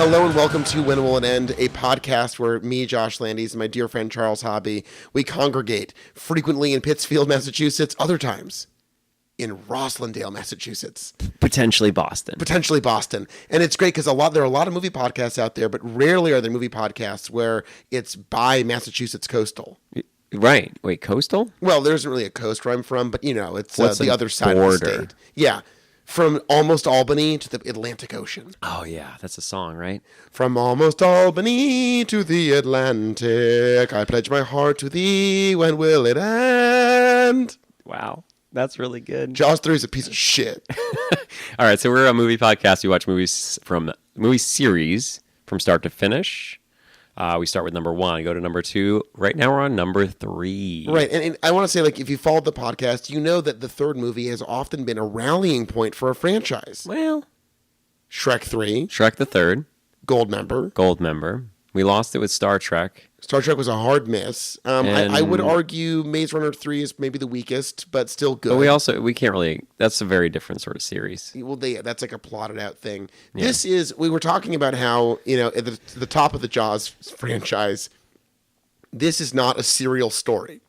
Hello and welcome to When Will It End, a podcast where me, Josh Landis, and my dear friend Charles Hobby, we congregate frequently in Pittsfield, Massachusetts, other times in Roslindale, Massachusetts. Potentially Boston. And it's great because there are a lot of movie podcasts out there, but rarely are there movie podcasts where it's by Massachusetts coastal. Right. Wait, coastal? Well, there isn't really a coast where I'm from, but it's the other side border? of the state. Yeah. From almost Albany to the Atlantic Ocean. Oh, yeah. That's a song, right? From almost Albany to the Atlantic, I pledge my heart to thee, when will it end? Wow. That's really good. Jaws 3 is a piece of shit. All right, so we're a movie podcast. We watch movies from movie series from start to finish. We start with number 1, go to number 2. Right now we're on number 3. Right, and I want to say, if you followed the podcast, you know that the third movie has often been a rallying point for a franchise. Well, Shrek 3. Shrek the Third. Gold member. We lost it with Star Trek. Star Trek was a hard miss. I would argue Maze Runner 3 is maybe the weakest, but still good. But we can't really, that's a very different sort of series. Well, that's like a plotted out thing. Yeah. We were talking about how, at the top of the Jaws franchise, this is not a serial story.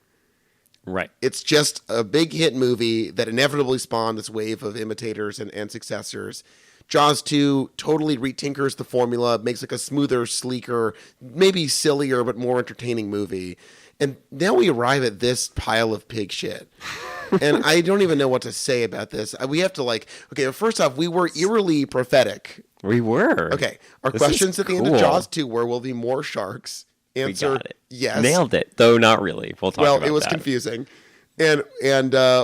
Right. It's just a big hit movie that inevitably spawned this wave of imitators and successors. Jaws 2 totally retinkers the formula, makes a smoother, sleeker, maybe sillier, but more entertaining movie. And now we arrive at this pile of pig shit. And I don't even know what to say about this. We have to first off, we were eerily prophetic. We were. Okay. Our questions at the end of Jaws 2 were, will there be more sharks? Answer, we got it. Yes. Nailed it, though not really. We'll talk about that. Well, it was confusing. And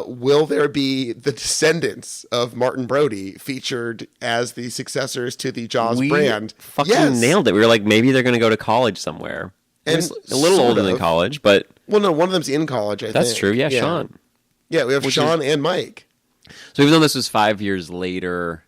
will there be the descendants of Martin Brody featured as the successors to the Jaws brand? Fucking nailed it. We were like, maybe they're going to go to college somewhere. And a little older than college, but... Well, no, one of them's in college, I think. That's true, yeah, Sean. Yeah, we have Sean and Mike. So even though this was 5 years later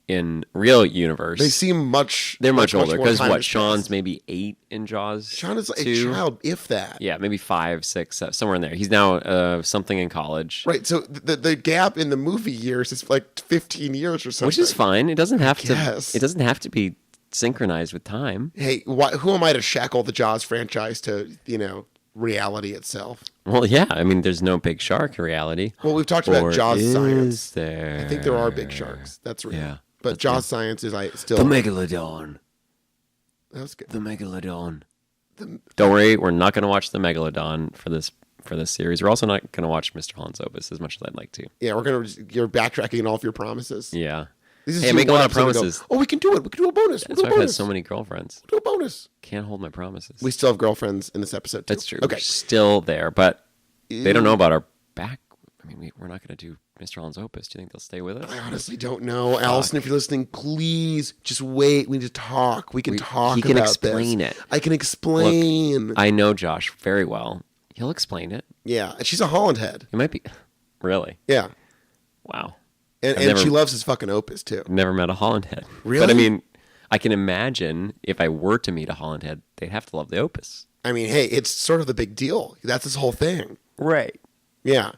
in real universe... They seem They're much older, because Sean's maybe 8 in Jaws? Sean is a child, if that. Yeah, maybe 5, 6, somewhere in there. He's now something in college. Right, so the gap in the movie years is 15 years or something. Which is fine. It doesn't have to... It doesn't have to be synchronized with time. Hey, who am I to shackle the Jaws franchise to, reality itself? Well, yeah. I mean, there's no big shark in reality. Well, we've talked about Jaws science. There? I think there are big sharks. That's real. Yeah. But Jaws science is still... The Megalodon. That was good. The Megalodon. Don't worry, we're not going to watch the Megalodon for this series. We're also not going to watch Mr. Holland's Opus as much as I'd like to. Yeah, you're backtracking on all of your promises. Yeah. I make a lot of promises. We can do it. We can do a bonus. That's why I've had so many girlfriends. We'll do a bonus. Can't hold my promises. We still have girlfriends in this episode, too. That's true. Okay. We're still there, but they don't know about our back. I mean, we're not going to do Mr. Holland's Opus. Do you think they'll stay with us? I honestly don't know. Allison, if you're listening, please just wait. We need to talk. We can talk about this. He can explain it. I can explain. Look, I know Josh very well. He'll explain it. Yeah. And she's a Holland head. It might be. Really? Yeah. Wow. And she loves his fucking Opus, too. Never met a Holland head. Really? But I mean, I can imagine if I were to meet a Holland head, they'd have to love the Opus. I mean, hey, it's sort of the big deal. That's his whole thing. Right. Yeah.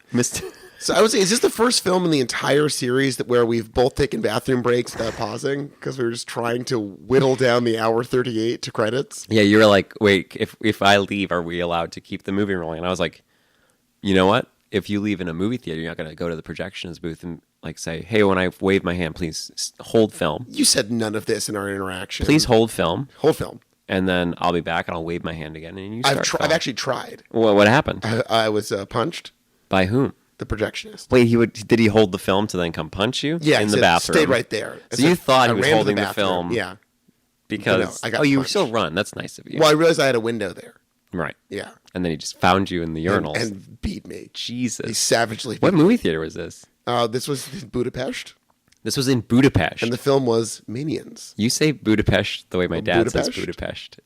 So I would say, is this the first film in the entire series where we've both taken bathroom breaks without pausing? Because we were just trying to whittle down the hour 38 to credits. Yeah, you were like, wait, if I leave, are we allowed to keep the movie rolling? And I was like, you know what? If you leave in a movie theater, you're not going to go to the projectionist booth and say, hey, when I wave my hand, please hold film. You said none of this in our interaction. Please hold film. Hold film. And then I'll be back and I'll wave my hand again. And you start I've actually tried. Well, what happened? I was punched. By whom? The projectionist. Wait, did he hold the film to then come punch you? Yeah, in the bathroom. Stayed right there. So you thought he was holding the film? Yeah. Because you still run. That's nice of you. Well, I realized I had a window there. Right. Yeah. And then he just found you in the urinals and beat me. Jesus. He savagely beat me. What movie theater was this? This was in Budapest. This was in Budapest. And the film was Minions. You say Budapest the way my dad says Budapest.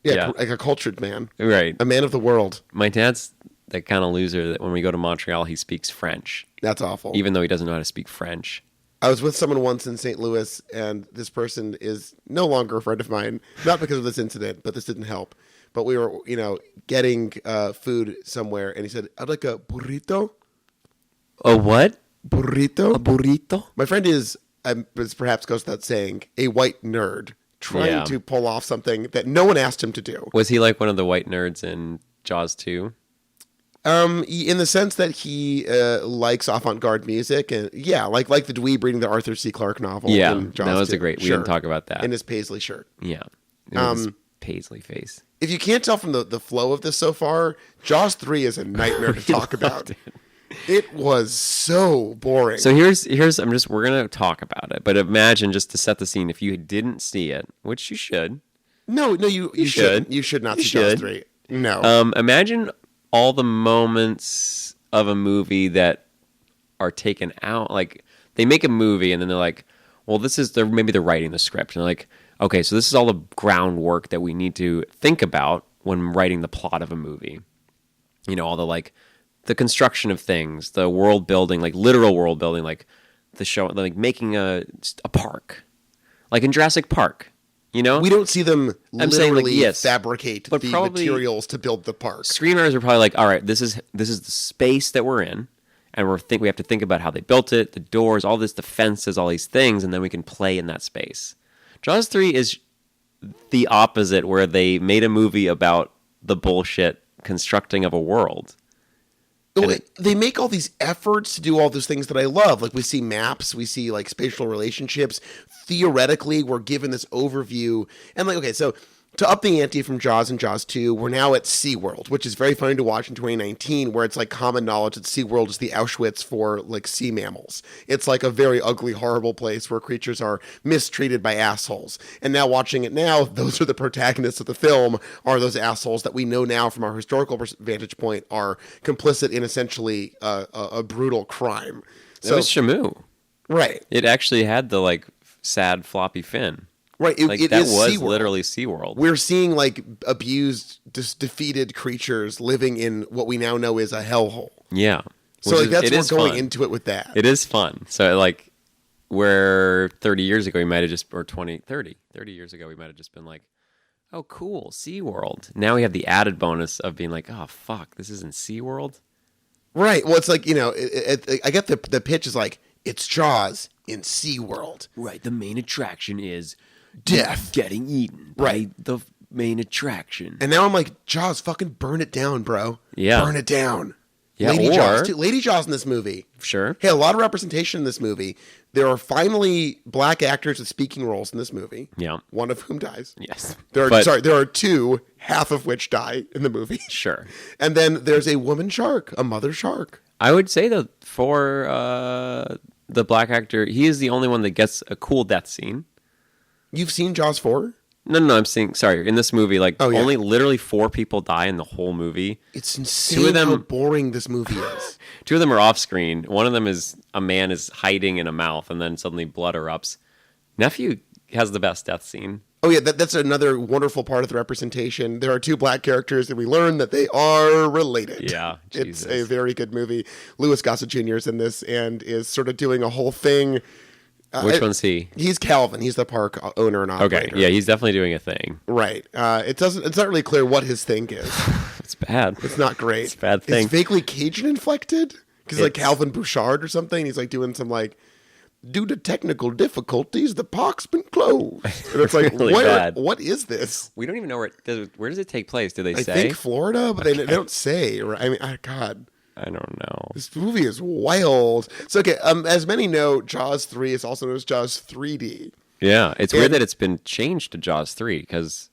Yeah, like a cultured man. Right. A man of the world. My dad's that kind of loser that when we go to Montreal, he speaks French. That's awful. Even though he doesn't know how to speak French. I was with someone once in St. Louis, and this person is no longer a friend of mine. Not because of this incident, but this didn't help. But we were, getting food somewhere, and he said, I'd like a burrito. A what? Burrito. A burrito? My friend is perhaps goes without saying, a white nerd. trying to pull off something that no one asked him to do. Was he like one of the white nerds in Jaws 2? In the sense that he likes avant-garde music, and like the dweeb reading the Arthur C. Clarke novel. Yeah, in Jaws that was 2. a great. We didn't talk about that. In his paisley shirt. Yeah, his paisley face. If you can't tell from the flow of this so far, Jaws 3 is a nightmare to talk about. It was so boring. So here's we're gonna talk about it, but imagine, just to set the scene, if you didn't see it, which you should. No, you shouldn't. You should not see Jaws 3. No. Imagine all the moments of a movie that are taken out. Like, they make a movie and then they're like, well, maybe they're writing the script and they're like, okay, so this is all the groundwork that we need to think about when writing the plot of a movie. You know, all the construction of things, the world building, like literal world building, like the show, like making a park, like in Jurassic Park. You know, we don't see them literally yes, fabricate the materials to build the park. Screenwriters are probably like, all right, this is the space that we're in, and we have to think about how they built it, the doors, all this, the fences, all these things, and then we can play in that space. Jaws 3 is the opposite, where they made a movie about the bullshit constructing of a world. They make all these efforts to do all those things that I love. Like, we see maps, we see like spatial relationships. Theoretically, we're given this overview. And like, okay, so to up the ante from Jaws and Jaws 2, we're now at SeaWorld, which is very funny to watch in 2019, where it's like common knowledge that SeaWorld is the Auschwitz for like sea mammals. It's like a very ugly, horrible place where creatures are mistreated by assholes. And now watching it now, those are the protagonists of the film, are those assholes that we know now from our historical vantage point are complicit in essentially a brutal crime. So, it was Shamu. Right. It actually had the like sad floppy fin. Right, that was SeaWorld. Literally SeaWorld. We're seeing like abused, defeated creatures living in what we now know is a hellhole. Yeah. So like that's we're going into it with that. It is fun. So like, where 30 years ago we might have just, or 30 years ago we might have just been like, oh cool, SeaWorld. Now we have the added bonus of being like, oh fuck, this isn't SeaWorld. Right. Well, it's like, you know, I get the pitch is like, it's Jaws in SeaWorld. Right. The main attraction is death, getting eaten by the main attraction. And now I'm like, Jaws, fucking burn it down, bro. Yeah, burn it down. Yeah, Lady Jaws in this movie. Sure. Hey, a lot of representation in this movie. There are finally black actors with speaking roles in this movie. Yeah, one of whom dies. Yes. There are two, half of which die in the movie. Sure. And then there's a woman shark, a mother shark. I would say that for the black actor, he is the only one that gets a cool death scene. You've seen Jaws 4? No, I'm saying, sorry, in this movie, like, only literally 4 people die in the whole movie. It's insane how boring this movie is. 2 of them are off screen. One of them is a man is hiding in a mouth, and then suddenly blood erupts. Nephew has the best death scene. Oh, yeah, that's another wonderful part of the representation. There are 2 black characters, and we learn that they are related. Yeah, Jesus. It's a very good movie. Louis Gossett Jr. is in this and is sort of doing a whole thing. Which one's he? He's Calvin. He's the park owner and operator. Okay, yeah, he's definitely doing a thing. Right. It's not really clear what his thing is. It's bad. It's not great. It's a bad thing. It's vaguely Cajun inflected because like Calvin Bouchard or something. He's like doing some like, due to technical difficulties, the park's been closed. And it's like, really bad. What is this? We don't even know where does it take place? Do they say? I think Florida, but they don't say. Right? I mean, God. I don't know. This movie is wild. So, okay, as many know, Jaws 3 is also known as Jaws 3D. Yeah, it's weird that it's been changed to Jaws 3, because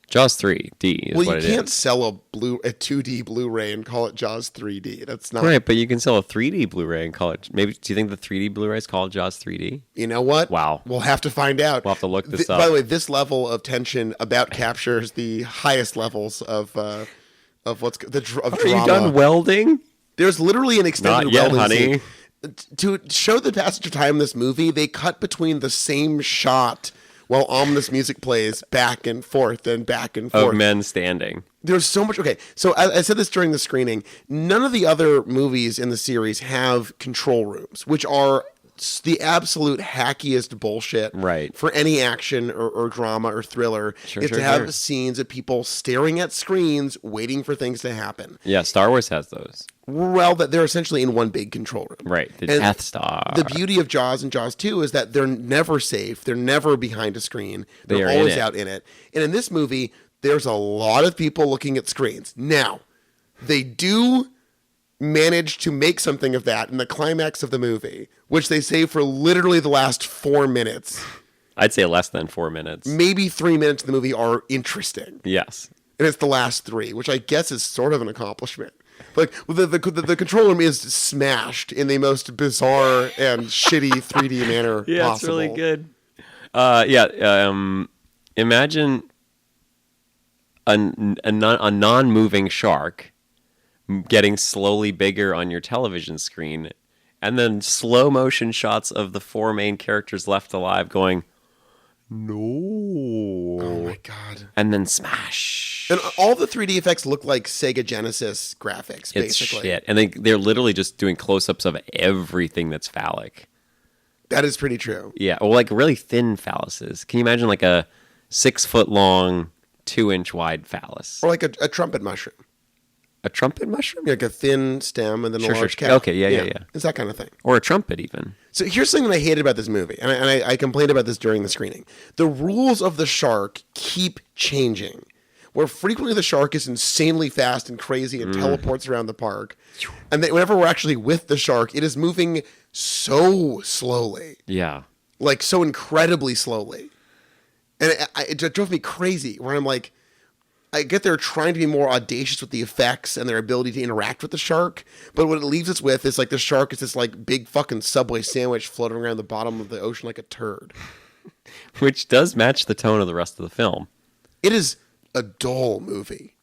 Jaws 3D is what it is. Well, you can't sell a 2D Blu-ray and call it Jaws 3D. That's not... Right, but you can sell a 3D Blu-ray and call it... Maybe, do you think the 3D Blu-ray is called Jaws 3D? You know what? Wow. We'll have to find out. We'll have to look this up. By the way, this level of tension about captures the highest levels of what's... of drama. Are you done welding? There's literally an extended Not yet, welding honey. scene. To show the passage of time in this movie, they cut between the same shot while ominous music plays back and forth and back and forth. Of men standing. There's so much. Okay, so I said this during the screening. None of the other movies in the series have control rooms, which are the absolute hackiest bullshit Right. for any action or drama or thriller is to have scenes of people staring at screens waiting for things to happen. Yeah, Star Wars has those. Well, that they're essentially in one big control room. Right, the And Death Star. The beauty of Jaws and Jaws 2 is that they're never safe. They're never behind a screen. They're They are always in it. out in it. And in this movie, there's a lot of people looking at screens. Now, they do manage to make something of that in the climax of the movie, which they save for literally the last 4 minutes. I'd say less than 4 minutes. Maybe 3 minutes of the movie are interesting. Yes. And it's the last 3, which I guess is sort of an accomplishment. Like, the control room is smashed in the most bizarre and shitty 3D manner Yeah, possible. it's really good. Imagine a non-moving shark getting slowly bigger on your television screen, and then slow motion shots of the 4 main characters left alive going, no. Oh my god. And then smash. And all the 3D effects look like Sega Genesis graphics, It's basically. shit. And they're literally just doing close-ups of everything that's phallic. That is pretty true. Yeah, or like really thin phalluses. Can you imagine like a 6 foot long, 2-inch wide phallus? Or like a trumpet mushroom. A trumpet mushroom? Like a thin stem and then Sure, a large sure. cap. Okay, yeah. It's that kind of thing. Or a trumpet even. So here's something that I hated about this movie, and I complained about this during the screening. The rules of the shark keep changing, where frequently the shark is insanely fast and crazy and teleports around the park. And then whenever we're actually with the shark, it is moving so slowly. Yeah. Like so incredibly slowly. And it drove me crazy, where I'm like, I get they're trying to be more audacious with the effects and their ability to interact with the shark, but what it leaves us with is like the shark is this like big fucking Subway sandwich floating around the bottom of the ocean like a turd. Which does match the tone of the rest of the film. It is a dull movie.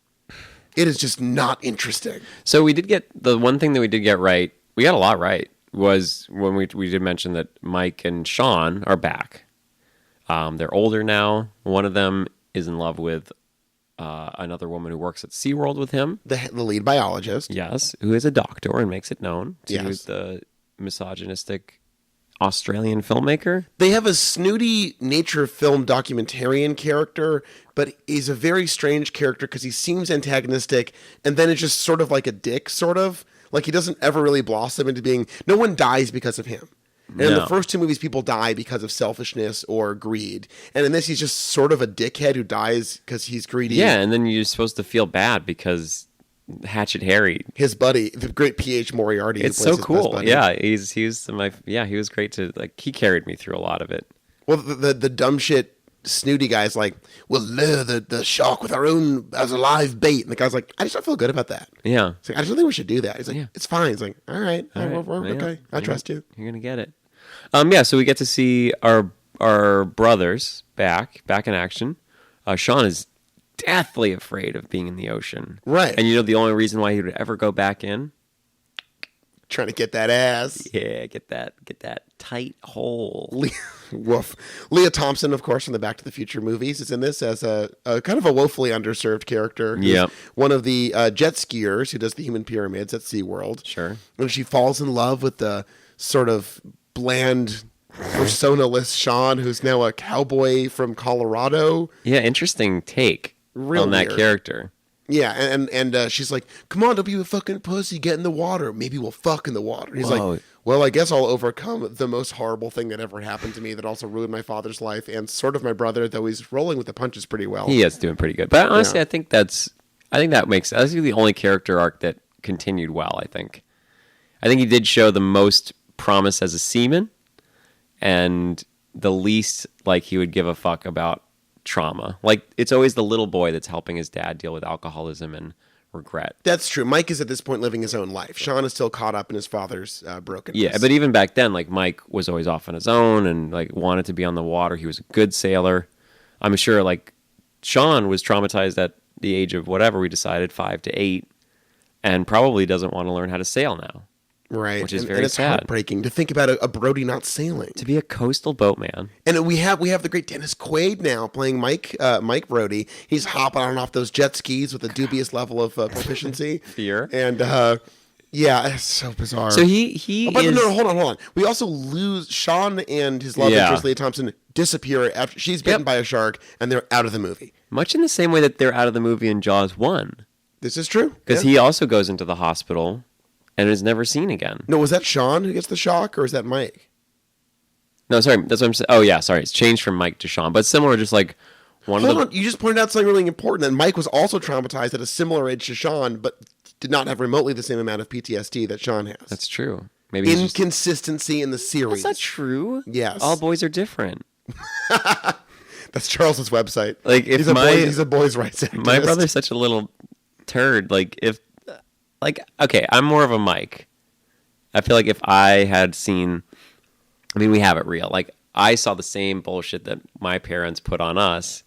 It is just not interesting. So we did get, the one thing that we did get right, we got a lot right, was when we did mention that Mike and Sean are back. They're older now. One of them is in love with another woman who works at SeaWorld with him. The lead biologist. Yes, who is a doctor and makes it known to Yes. the misogynistic Australian filmmaker. They have a snooty nature film documentarian character, but he's a very strange character because he seems antagonistic and then it's just sort of like a dick, sort of. Like he doesn't ever really blossom into being... No one dies because of him. And in the first 2 movies, people die because of selfishness or greed. And in this, he's just sort of a dickhead who dies because he's greedy. Yeah, and then you're supposed to feel bad because Hatchet Harry. His buddy, the great P.H. Moriarty. It's who plays so his best cool. buddy. Yeah, he was great to, like, he carried me through a lot of it. Well, the dumb shit snooty guy's like, we'll lure the shark with our own as a live bait. And the guy's like, I just don't feel good about that. Yeah. He's like, I just don't think we should do that. He's like, Yeah. It's fine. He's like, all right. All right. We're Yeah. okay. I trust you. You're gonna get it. Yeah, so we get to see our brothers back in action. Sean is deathly afraid of being in the ocean. Right. And you know the only reason why he would ever go back in? Trying to get that ass. Yeah, get that tight hole. Woof. Leah Thompson, of course, from the Back to the Future movies, is in this as a kind of a woefully underserved character. Who's Yep. one of the jet skiers who does the human pyramids at SeaWorld. Sure. And she falls in love with the sort of bland, persona-less Sean, who's now a cowboy from Colorado. Yeah, interesting take Real on that weird. character. Yeah, and she's like, come on, don't be a fucking pussy, get in the water. Maybe we'll fuck in the water. And he's Whoa. like, well, I guess I'll overcome the most horrible thing that ever happened to me that also ruined my father's life and sort of my brother, though he's rolling with the punches pretty well. He is doing pretty good. But honestly, Yeah. I think that makes that's the only character arc that continued well, I think. I think he did show the most promise as a seaman and the least like he would give a fuck about trauma. Like it's always the little boy that's helping his dad deal with alcoholism and regret. That's true. Mike is at this point living his own life. Sean is still caught up in his father's brokenness. Yeah, but even back then, like Mike was always off on his own and like wanted to be on the water. He was a good sailor. I'm sure like Sean was traumatized at the age of whatever we decided, 5 to 8, and probably doesn't want to learn how to sail now. Right. Which is and very it's sad. heartbreaking to think about a Brody not sailing. To be a coastal boatman. And we have the great Dennis Quaid now playing Mike Brody. He's hopping on and off those jet skis with a dubious level of proficiency. Fear. And Yeah, it's so bizarre. So he but is... no, hold on. We also lose Sean and his love interest, Leah Thompson, disappear after she's bitten by a shark, and they're out of the movie. Much in the same way that they're out of the movie in Jaws 1. This is true. Because he also goes into the hospital and is never seen again. No, was that Sean who gets the shock, or is that Mike? No, sorry. That's what I'm saying. Oh, yeah, sorry. It's changed from Mike to Sean. But similar, just like Hold on. You just pointed out something really important. That Mike was also traumatized at a similar age to Sean, but did not have remotely the same amount of PTSD that Sean has. That's true. Maybe inconsistency in the series. That's not true. Yes. All boys are different. That's Charles's website. Like if he's a boys' rights activist. My brother's such a little turd. Okay, I'm more of a Mike. I feel like if I had seen, I mean, we have it real. Like I saw the same bullshit that my parents put on us.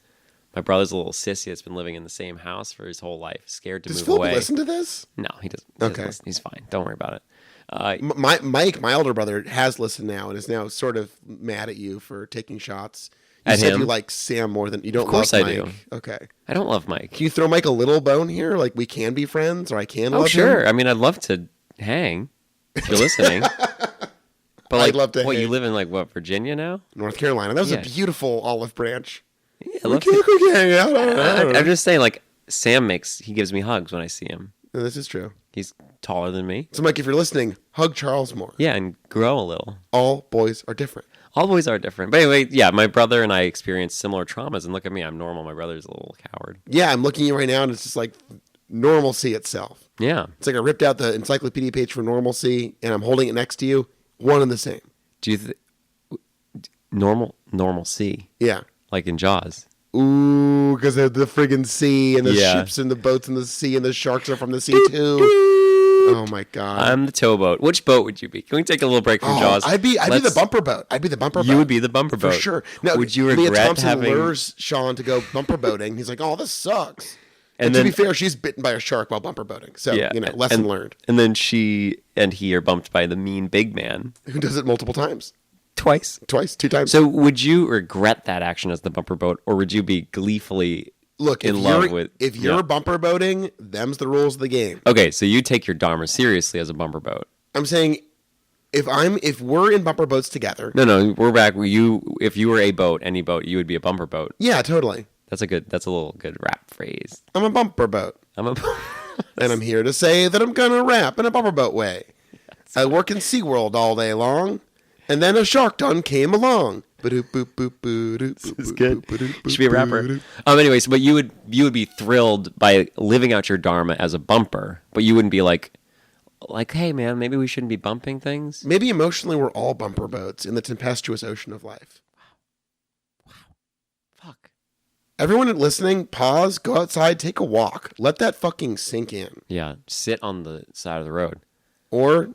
My brother's a little sissy that's been living in the same house for his whole life, scared to move away. Does Philip listen to this? No, he doesn't. Okay. He's fine. Don't worry about it. Mike, my older brother, has listened now and is now sort of mad at you for taking shots. You at said him? you like Sam more than you don't. Of course love I Mike. do. Okay. I don't love Mike. Can you throw Mike a little bone here? Like we can be friends, or I can love sure. him? I mean, I'd love to hang if you're listening. But I'd love to hang. You live in Virginia now? North Carolina. That was a beautiful olive branch. Yeah, we can hang out. I'm just saying, Sam he gives me hugs when I see him. No, this is true. He's taller than me. So, Mike, if you're listening, hug Charles more. Yeah, and grow a little. All boys are different. All boys are different. But anyway, yeah, my brother and I experienced similar traumas. And look at me, I'm normal. My brother's a little coward. Yeah, I'm looking at you right now, and it's just like normalcy itself. Yeah. It's like I ripped out the encyclopedia page for normalcy, and I'm holding it next to you. One and the same. Do you normalcy? Yeah. Like in Jaws. Ooh, because of the friggin' sea and the ships and the boats in the sea and the sharks are from the sea too. Oh my god! I'm the towboat. Which boat would you be? Can we take a little break from Jaws? I'd be the bumper boat. You would be the bumper boat for sure. Now, would you Leah regret Thompson having? lures Sean to go bumper boating. He's like, "Oh, this sucks." And then, to be fair, she's bitten by a shark while bumper boating. So lesson learned. And then she and he are bumped by the mean big man who does it multiple times. Twice, 2 times. So would you regret that action as the bumper boat, or would you be gleefully in love with? If you're bumper boating, them's the rules of the game. Okay, so you take your Dharma seriously as a bumper boat. I'm saying, if we're in bumper boats together. No, we're back. If you were a boat, any boat, you would be a bumper boat. Yeah, totally. That's a little good rap phrase. I'm a bumper boat. And I'm here to say that I'm gonna rap in a bumper boat way. Yes. I work in SeaWorld all day long. And then a shark done came along. This is good. You should be a rapper. Anyways, but you would be thrilled by living out your Dharma as a bumper, but you wouldn't be like, hey man, maybe we shouldn't be bumping things. Maybe emotionally we're all bumper boats in the tempestuous ocean of life. Wow. Fuck. Everyone listening, pause, go outside, take a walk. Let that fucking sink in. Yeah, sit on the side of the road. Or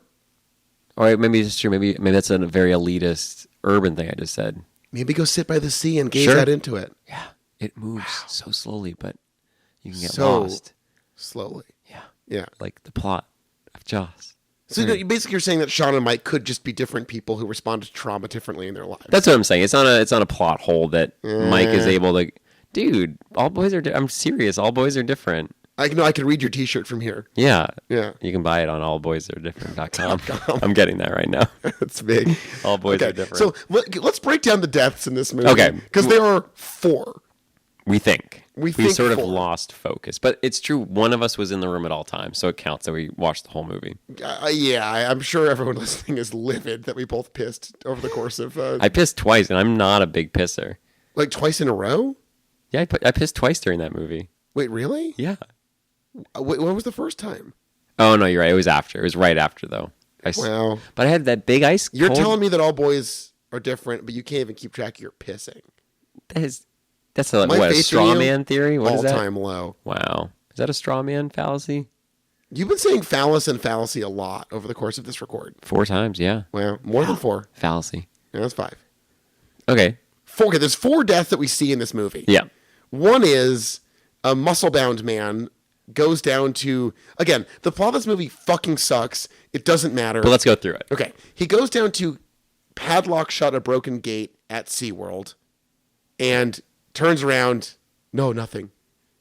maybe it's true. Maybe that's a very elitist urban thing I just said. Maybe go sit by the sea and gaze out into it. Yeah, it moves so slowly, but you can get lost. Slowly. Yeah. Like the plot of Jaws. So basically you're saying that Sean and Mike could just be different people who respond to trauma differently in their lives. That's what I'm saying. It's not a plot hole that Mike is able to... Dude, all boys are... I'm serious. All boys are different. I could read your T-shirt from here. Yeah. You can buy it on allboysaredifferent.com. I'm getting that right now. That's big. All boys are different. So let's break down the deaths in this movie. Okay. Because there are 4. We think. We sort of 4. lost focus. But it's true, one of us was in the room at all times, so it counts that we watched the whole movie. I'm sure everyone listening is livid that we both pissed over the course of... I pissed twice, and I'm not a big pisser. Like twice in a row? Yeah, I pissed twice during that movie. Wait, really? Yeah. When was the first time? Oh, no, you're right. It was after. It was right after, though. Wow. But I had that big ice You're telling me that all boys are different, but you can't even keep track of your pissing. That's a straw man theory? What is that? All-time low. Wow. Is that a straw man fallacy? You've been saying phallus and fallacy a lot over the course of this record. 4 times, yeah. Wow. More than 4. Fallacy. Yeah, that's 5. Okay. 4. Okay, there's 4 deaths that we see in this movie. Yeah. One is a muscle-bound man goes down to... Again, the plot of this movie fucking sucks. It doesn't matter. But let's go through it. Okay. He goes down to padlock shut a broken gate at SeaWorld and turns around... No, nothing.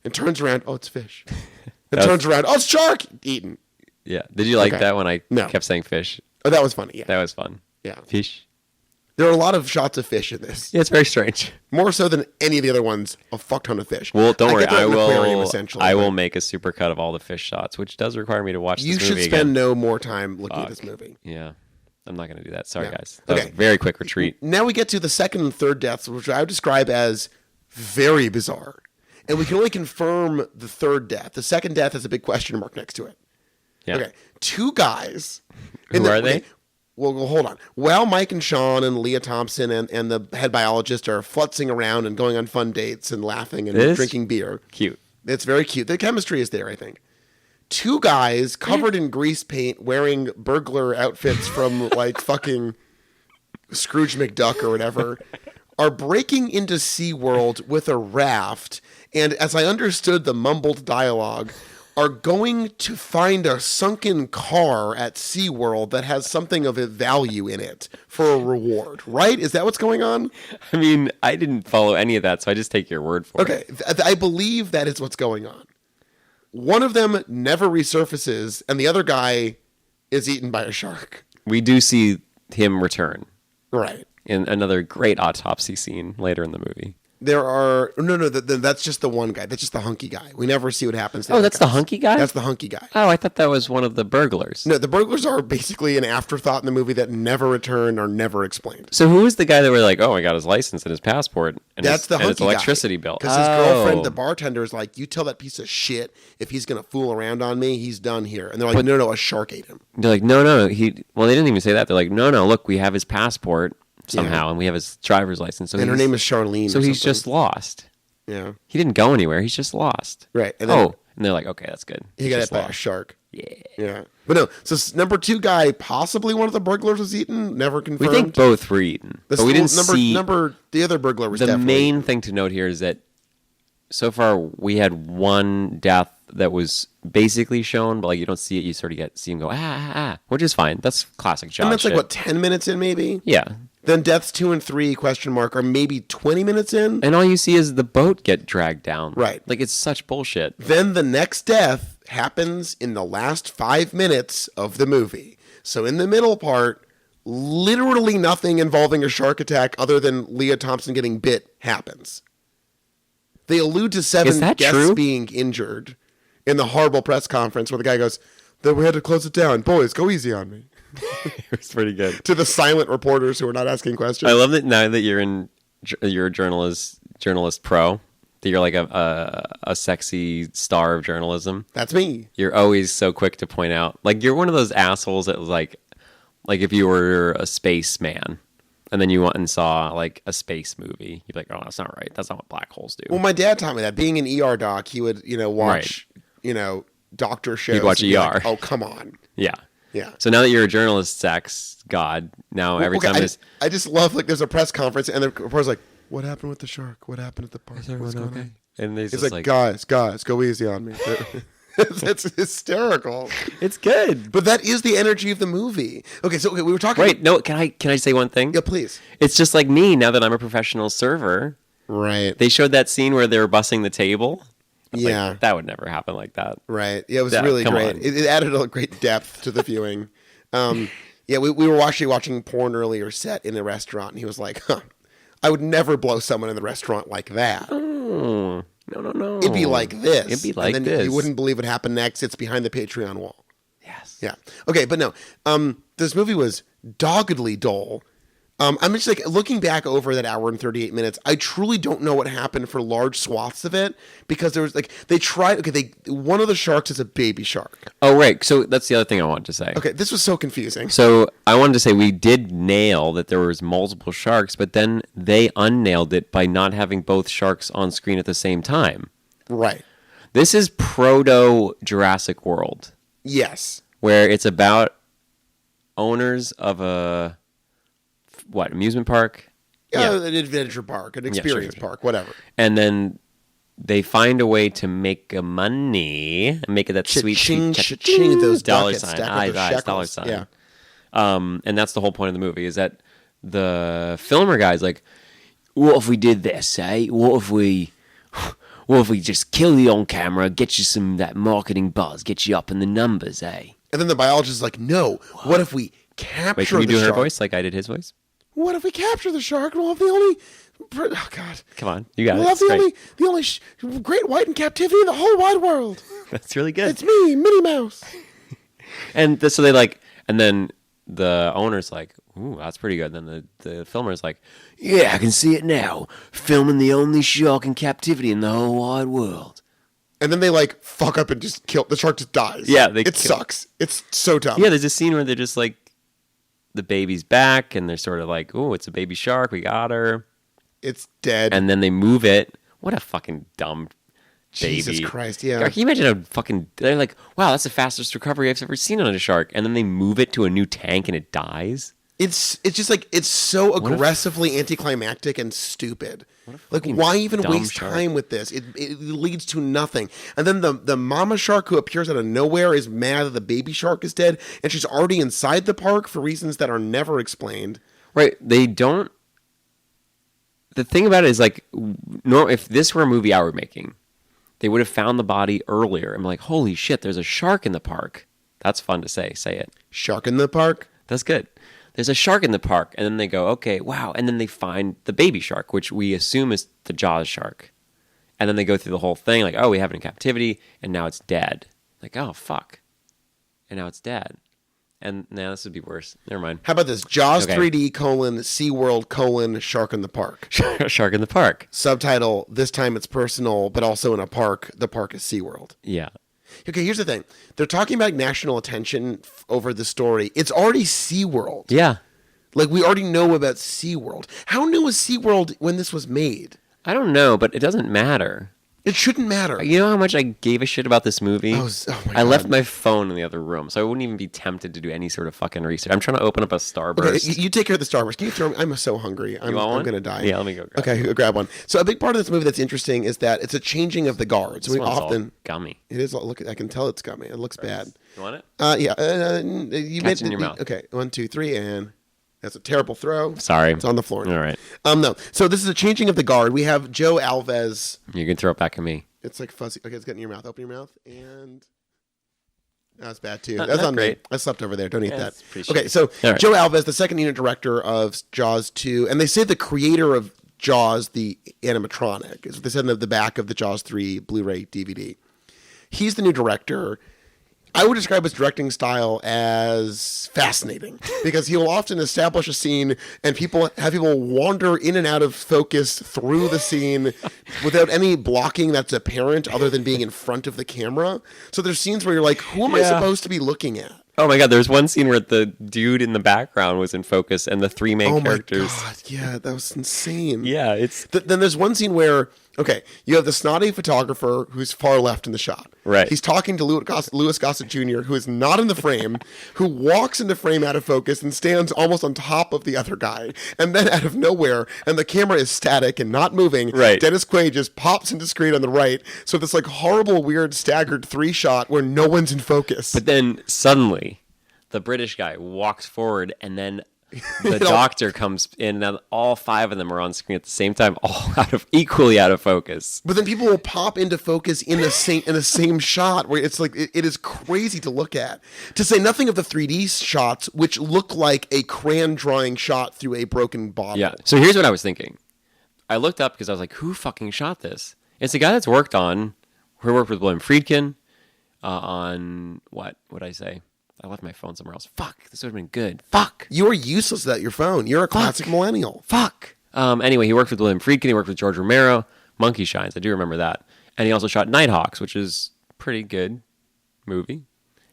And turns around... Oh, it's fish. And turns around... Oh, it's shark! Eaten. Yeah. Did you like Okay. that when I No. kept saying fish? Oh, that was funny. Yeah. That was fun. Yeah. Fish. There are a lot of shots of fish in this. Yeah, it's very strange. More so than any of the other ones. A fuck ton of fish. Well, don't worry. get that I in an aquarium, will. essentially, I but will make a supercut of all the fish shots, which does require me to watch You this should movie spend again. no more time looking at this movie. Yeah, I'm not going to do that. Sorry, Yeah. guys. That was Okay. a very quick retreat. Now we get to the second and third deaths, which I would describe as very bizarre. And we can only confirm the third death. The second death has a big question mark next to it. Yeah. Okay. Two guys. Who are they? Well, hold on. While Mike and Sean and Leah Thompson and the head biologist are futzing around and going on fun dates and laughing and This? drinking beer. Cute. It's very cute. The chemistry is there, I think. Two guys covered in grease paint wearing burglar outfits from like fucking Scrooge McDuck or whatever are breaking into SeaWorld with a raft and, as I understood the mumbled dialogue, are going to find a sunken car at SeaWorld that has something of a value in it for a reward, right? Is that what's going on? I mean, I didn't follow any of that, so I just take your word for it. Okay, I believe that is what's going on. One of them never resurfaces, and the other guy is eaten by a shark. We do see him return Right. in another great autopsy scene later in the movie. There are that's just the one guy. That's just the hunky guy. We never see what happens. To Oh, other that's the guys. hunky guy? That's the hunky guy. Oh, I thought that was one of the burglars. No, the burglars are basically an afterthought in the movie that never return or never explained. So who was the guy that were like, oh, I got his license and his passport and That's his, the and his hunky electricity bill? Because his girlfriend, the bartender, is like, "You tell that piece of shit if he's gonna fool around on me, he's done here." And they're like, "No, a shark ate him." They're like, no, well, they didn't even say that. They're like, no, look, we have his passport somehow and we have his driver's license. So And her name is Charlene. So or he's something. just lost. Yeah, He didn't go anywhere. He's just lost. right. And then And they're like, okay, that's good. he He's got just hit by a lost. shark. Yeah. Yeah, but no. So number two guy, possibly one of the burglars was eaten. Never We confirmed. think both were eaten, The but we didn't number, see. the other burglar was The definitely main thing to note here is that so far we had one death that was basically shown, but like you don't see it. You sort of see him go which is fine. That's classic Josh. and that's like shit. what 10 minutes in maybe. Yeah, Then deaths 2 and 3 question mark are maybe 20 minutes in. and all you see is the boat get dragged down. Right. Like it's such bullshit. Then the next death happens in the last 5 minutes of the movie. So in the middle part, literally nothing involving a shark attack other than Leah Thompson getting bit happens. They allude to 7 Is that guests true? being injured in the horrible press conference where the guy goes, "Then we had to close it down. Boys, go easy on me." It was pretty good. To the silent reporters who are not asking questions. I love that now that you're a journalist pro. That you're like a sexy star of journalism. That's me. You're always so quick to point out, like you're one of those assholes that was like if you were a spaceman, and then you went and saw like a space movie, you'd be like, oh, that's not right. That's not what black holes do. Well, my dad taught me that. Being an ER doc, he would, watch, doctor shows. He'd watch and be ER. like, oh, come on. Yeah. Yeah. So now that you're a journalist, sex god, now every Okay, time there's I just love, like, there's a press conference, and the reporter's like, what happened with the shark? What happened at the park? What's going on? and there's It's just like, like, guys, go easy on me. It's hysterical. it's good. But that is the energy of the movie. Okay, so we were talking. Wait, no, can I say one thing? Yeah, please. It's just like me now that I'm a professional server. Right. They showed that scene where they were bussing the table. I was like, Yeah. that would never happen like that. Right. Yeah, it was Yeah, really come great. on. It added a great depth to the viewing. Yeah, we were actually watching porn earlier set in a restaurant, and he was like, I would never blow someone in the restaurant like that. No. It'd be like this. It'd be like and then this. You wouldn't believe what happened next. It's behind the Patreon wall. Yes. Yeah. Okay, but no. This movie was doggedly dull. I'm just like looking back over that hour and 38 minutes. I truly don't know what happened for large swaths of it because there was like they tried. Okay, one of the sharks is a baby shark. Oh, right. So that's the other thing I wanted to say. Okay, this was so confusing. So I wanted to say we did nail that there was multiple sharks, but then they unnailed it by not having both sharks on screen at the same time. Right. This is proto Jurassic World, Yes. where it's about owners of a amusement park? Yeah, an adventure park, an experience sure. park, whatever. And then they find a way to make money and make it that sweet Cha-ching, sweet cha-ching, those dollar ducats, sign, stack of eyes, those eyes, dollar shekels. sign. Yeah. And that's the whole point of the movie is that the filmer guy's like, what if we did this, eh? What if we just kill you on camera, get you some that marketing buzz, get you up in the numbers, eh? And then the biologist is like, no, what if we capture Wait, can you the do her shark? voice like I did his voice? What if we capture the shark? We'll have the only... Oh, God. Come on, you got We'll it. have the only great white in captivity in the whole wide world. That's really good. It's me, Minnie Mouse. So they like, and then the owner's like, ooh, that's pretty good. Then the filmer's like, yeah, I can see it now. Filming the only shark in captivity in the whole wide world. And then they like fuck up and just kill the shark. Just dies. Yeah, it sucks. It's so dumb. Yeah, there's a scene where they're just like, the baby's back, and they're sort of like, oh, it's a baby shark. We got her. It's dead. And then they move it. What a fucking dumb baby. Jesus Christ, yeah. God, can you imagine a fucking... They're like, wow, that's the fastest recovery I've ever seen on a shark. And then they move it to a new tank and it dies? It's just like, it's so aggressively anticlimactic and stupid. Like, why even waste time with this? It leads to nothing. And then the mama shark who appears out of nowhere is mad that the baby shark is dead, and she's already inside the park for reasons that are never explained. Right. They don't... The thing about it is, like, if this were a movie I were making, they would have found the body earlier. I'm like, holy shit, there's a shark in the park. That's fun to say. Say it. Shark in the park? That's good. There's a shark in the park. And then they go, okay, wow. And then they find the baby shark, which we assume is the Jaws shark. And then they go through the whole thing, like, oh, we have it in captivity, and now it's dead. Like, oh, fuck. And now it's dead. And now this would be worse. Never mind. How about this? Jaws Okay. 3D : SeaWorld : Shark in the Park. Shark in the park. Subtitle, this time it's personal, but also in a park. The park is SeaWorld. Yeah. Okay, here's the thing. They're talking about national attention over the story. It's already SeaWorld. Yeah. Like, we already know about SeaWorld. How new was SeaWorld when this was made? I don't know, but it doesn't matter. It shouldn't matter. You know how much I gave a shit about this movie? Oh my I left God. my phone in the other room, so I wouldn't even be tempted to do any sort of fucking research. I'm trying to open up a Okay, Starburst. you take care of the Starburst. Can you throw me? I'm so hungry. I'm want one? going to die. Yeah, let me go grab Okay, grab one. So a big part of this movie that's interesting is that it's a changing of the guards. This We one's often... all gummy. It is. Look, I can tell it's gummy. It looks bad. You want it? Yeah. You Catch made it in your mouth. Okay, 1, 2, 3, and that's a terrible throw. Sorry. It's on the floor now. All right. No. So this is a changing of the guard. We have Joe Alves. You can throw it back at me. It's like fuzzy. Okay, it's getting in your mouth. Open your mouth, and that's bad too. Not That's on great. me. I slept over there. Don't eat Yeah, that. it's appreciated. Okay, so All right. Joe Alves, the second unit director of Jaws 2, and they say the creator of Jaws, the animatronic, is what they said in the back of the Jaws 3 Blu-ray DVD. He's the new director. I would describe his directing style as fascinating because he will often establish a scene and have people wander in and out of focus through the scene without any blocking that's apparent other than being in front of the camera. So there's scenes where you're like, who am I Yeah. supposed to be looking at? Oh my god, there's one scene where the dude in the background was in focus and the three main Oh my characters. God. Yeah, that was insane. Yeah, it's Then there's one scene where, okay, you have the snotty photographer who's far left in the shot. Right. He's talking to Louis Gossett Jr., who is not in the frame, who walks into frame out of focus and stands almost on top of the other guy. And then out of nowhere, and the camera is static and not moving, Right. Dennis Quaid just pops into screen on the right. So this like horrible, weird, staggered 3 shot where no one's in focus. But then suddenly, the British guy walks forward, and then the doctor comes in, and all 5 of them are on screen at the same time, all equally out of focus. But then people will pop into focus in the same shot where it's like it is crazy to look at. To say nothing of the 3D shots, which look like a crayon drawing shot through a broken bottle. Yeah. So here's what I was thinking. I looked up because I was like, who fucking shot this? It's a guy that's worked with William Friedkin on what would I say? I left my phone somewhere else. Fuck, this would have been good. Fuck. You are useless without your phone. You're a classic millennial. Fuck. Anyway, he worked with William Friedkin. He worked with George Romero. Monkey Shines. I do remember that. And he also shot Nighthawks, which is a pretty good movie.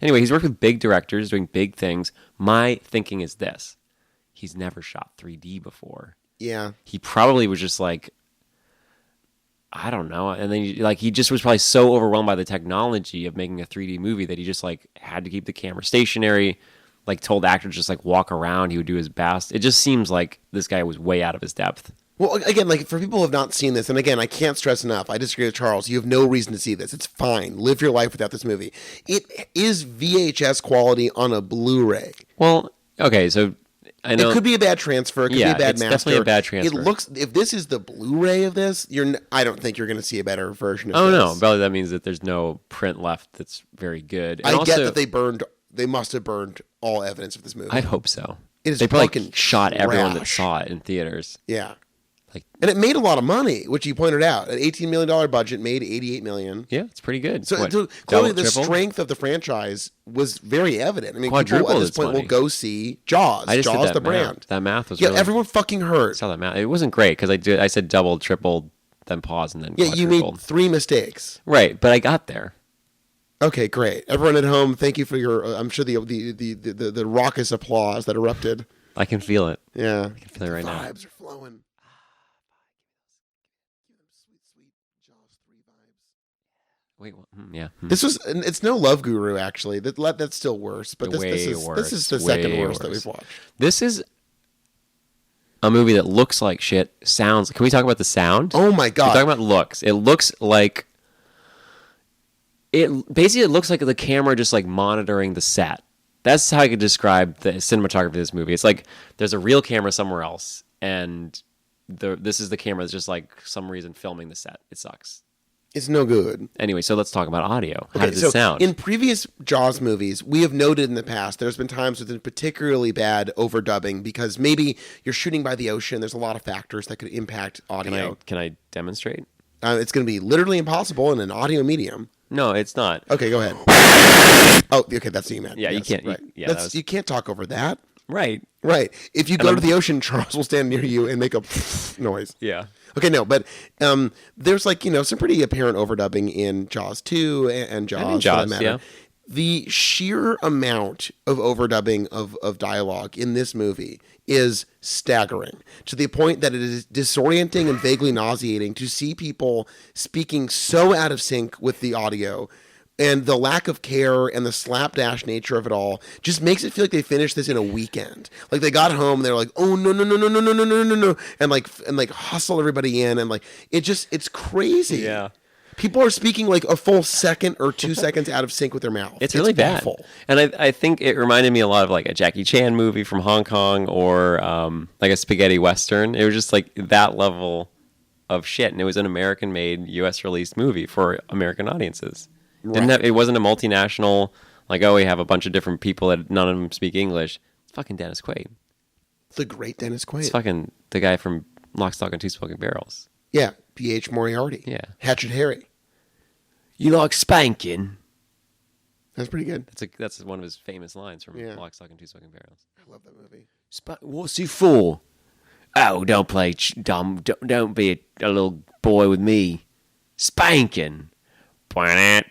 Anyway, he's worked with big directors doing big things. My thinking is this. He's never shot 3D before. Yeah. He probably was just like, I don't know. And then he just was probably so overwhelmed by the technology of making a 3D movie that he just like had to keep the camera stationary, like told actors just like walk around. He would do his best. It just seems like this guy was way out of his depth. Well, again, like for people who have not seen this, and again, I can't stress enough, I disagree with Charles. You have no reason to see this. It's fine. Live your life without this movie. It is VHS quality on a Blu-ray. Well, okay, so I know It could be a bad transfer. It could be a bad it's master. definitely a bad transfer. It looks. If this is the Blu-ray of this, I don't think you're going to see a better version of Oh this. no, probably that means that there's no print left that's very good. And I also, get that they burned they must have burned all evidence of this movie. I hope so. It is they probably fucking shot everyone that trash. saw it in theaters. Yeah. Like, and it made a lot of money, which you pointed out. An $18 million budget made $88 million. yeah, it's pretty good. So What, clearly double, the triple? strength of the franchise was very evident. I mean, Quadruple people at this its point money. will go see Jaws. I just did Jaws that the math. brand. That math was Yeah, really... everyone fucking I heard. saw that math. It wasn't great because I said doubled, tripled, then paused, and then Yeah, you quadrupled. made 3 mistakes. Right, but I got there. Okay, great. Everyone at home, thank you for your. I'm sure the raucous applause that erupted. I can feel it. Yeah, I can feel it right now. Vibes are flowing. Sweet Jaws 3 vibes. Wait, yeah. This was. It's no Love Guru actually. That's still worse. But this Way is worse, this is the second way worst that worse. we've watched. This is a movie that looks like shit. Sounds. Can we talk about the sound? Oh my We're god. talking about looks. It looks like it looks like the camera just like monitoring the set. That's how I could describe the cinematography of this movie. It's like there's a real camera somewhere else, and this is the camera that's just like some reason filming the set. It sucks. It's no good. Anyway, so let's talk about audio. How Okay, does it sound? In previous Jaws movies, we have noted in the past there's been times with particularly bad overdubbing because maybe you're shooting by the ocean. There's a lot of factors that could impact audio. Can I demonstrate? It's going to be literally impossible in an audio medium. No, it's not. Okay, go ahead. Oh, okay, that's what you meant. Yeah, you Yes, can't- Right. yeah, That's, that was- you can't talk over that. Right. Right. If you go I'm- to the ocean, Charles will stand near you and make a noise. Yeah. Okay, no, but there's like, some pretty apparent overdubbing in Jaws 2 and Jaws, in for that Jaws, matter. yeah. The sheer amount of overdubbing of dialogue in this movie is staggering to the point that it is disorienting and vaguely nauseating to see people speaking so out of sync with the audio. And the lack of care and the slapdash nature of it all just makes it feel like they finished this in a weekend. Like they got home and they're like, oh no, and like hustle everybody in and like it's crazy. Yeah. People are speaking like a full second or 2 seconds out of sync with their mouth. It's really bad. awful. And I think it reminded me a lot of like a Jackie Chan movie from Hong Kong or like a spaghetti Western. It was just like that level of shit. And it was an American made US released movie for American audiences. It wasn't a multinational, like, oh, we have a bunch of different people that none of them speak English. It's fucking Dennis Quaid. The great Dennis Quaid. It's fucking the guy from Lock, Stock, and Two Smoking Barrels. Yeah, B.H. Moriarty. Yeah. Hatchet Harry. You like spanking? That's pretty good. That's one of his famous lines from Yeah. Lock, Stock, and Two Smoking Barrels. I love that movie. What's he for? Oh, don't play dumb. Don't be a little boy with me. Spanking. That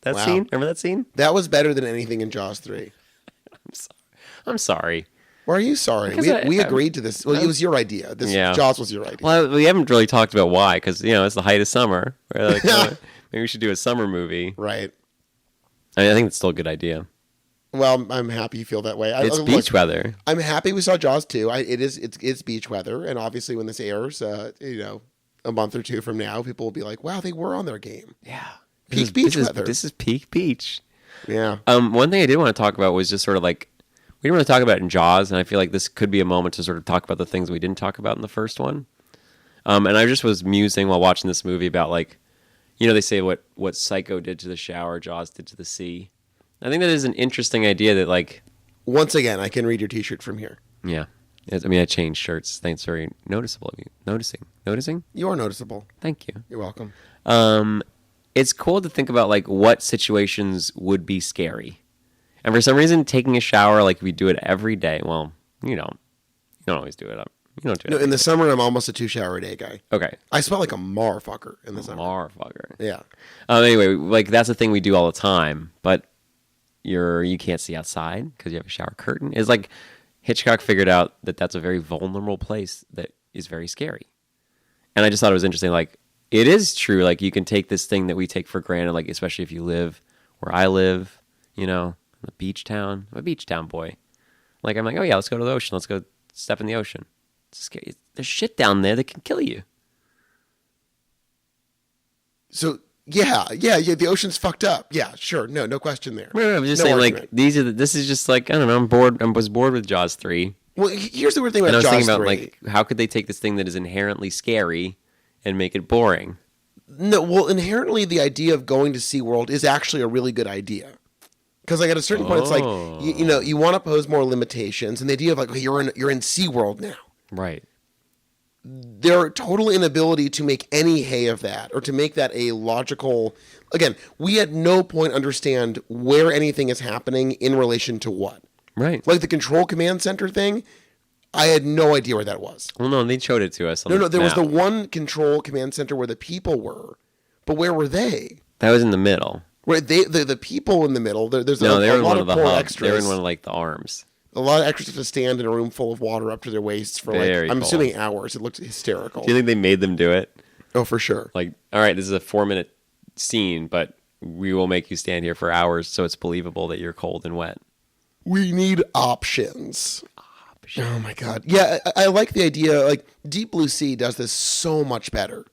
Wow. scene? Remember that scene? That was better than anything in Jaws 3. I'm sorry. Why are you sorry? Because We agreed to this. Well, it was your idea. Yeah. Jaws was your idea. Well, we haven't really talked about why, because it's the height of summer. We're like, maybe we should do a summer movie. Right. I think it's still a good idea. Well, I'm happy you feel that way. It's Look, beach weather. I'm happy we saw Jaws 2. It's beach weather, and obviously when this airs, a month or two from now, people will be like, "Wow, they were on their game." Yeah. Peak beach weather. This is peak beach. Yeah. One thing I did want to talk about was just sort of like, we didn't really talk about it in Jaws, and I feel like this could be a moment to sort of talk about the things we didn't talk about in the first one. And I just was musing while watching this movie about like, they say what Psycho did to the shower, Jaws did to the sea. I think that is an interesting idea that like... Once again, I can read your T-shirt from here. Yeah. I changed shirts. I think it's very noticeable of you. Noticing? You are noticeable. Thank you. You're welcome. It's cool to think about like what situations would be scary. And for some reason, taking a shower, like we do it every day. Well, you don't. You don't always do it. You don't do it. No, in the summer, I'm almost a 2-shower-a-day guy. Okay. I smell like a marfucker in the summer. Marfucker. Yeah. Anyway, like that's a thing we do all the time, but you can't see outside because you have a shower curtain. It's like Hitchcock figured out that that's a very vulnerable place that is very scary. And I just thought it was interesting. Like it is true. Like you can take this thing that we take for granted, like especially if you live where I live, I'm a beach town. I'm a beach town boy. Like I'm like, oh yeah, let's go to the ocean. Let's go step in the ocean. It's scary. There's shit down there that can kill you. So yeah. The ocean's fucked up. Yeah, sure. No question there. No, I'm just No saying, argument. like this is just like I don't know. I'm bored. I was bored with Jaws 3. Well, here's the weird thing And I about was Jaws thinking 3. about like how could they take this thing that is inherently scary and make it boring? No, well, inherently the idea of going to SeaWorld is actually a really good idea. Because like at a certain point, it's like you want to pose more limitations, and the idea of like, okay, you're in SeaWorld now. Right. Their total inability to make any hay of that, or to make that a logical. Again, we at no point understand where anything is happening in relation to what. Right. Like the control command center thing, I had no idea where that was. Well, no, they showed it to us. No, there was the one control command center where the people were, but where were they? That was in the middle. Where the people in the middle? There's no, they were a in lot one of of the poor hubs. extras. They were in one of like the arms. A lot of extras have to stand in a room full of water up to their waists for Very I'm cool. assuming hours. It looked hysterical. Do you think they made them do it? Oh, for sure. Like, all right, this is a 4-minute scene, but we will make you stand here for hours so it's believable that you're cold and wet. We need options. Oh my god. Yeah, I like the idea. Like Deep Blue Sea does this so much better.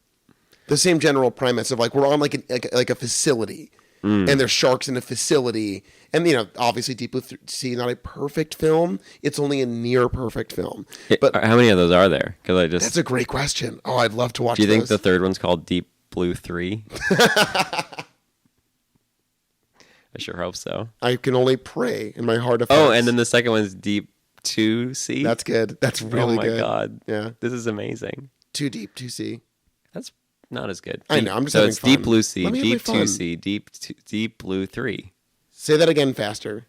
The same general premise of like we're on like a facility, and there's sharks in a facility, and obviously Deep Blue Sea not a perfect film. It's only a near perfect film. But How many of those are there? Because that's a great question. Oh, I'd love to watch. Do you think those. the third one's called Deep Blue 3? I sure hope so. I can only pray in my heart of Oh, hearts. and then the second one's Deep 2C. That's good. That's really good. Oh my god. Yeah. This is amazing. Too deep, too sea. That's not as good. I know, I'm just so having it's fun. Deep Blue Sea, Let me have Deep my fun. 2C, Deep Blue 3. Say that again faster.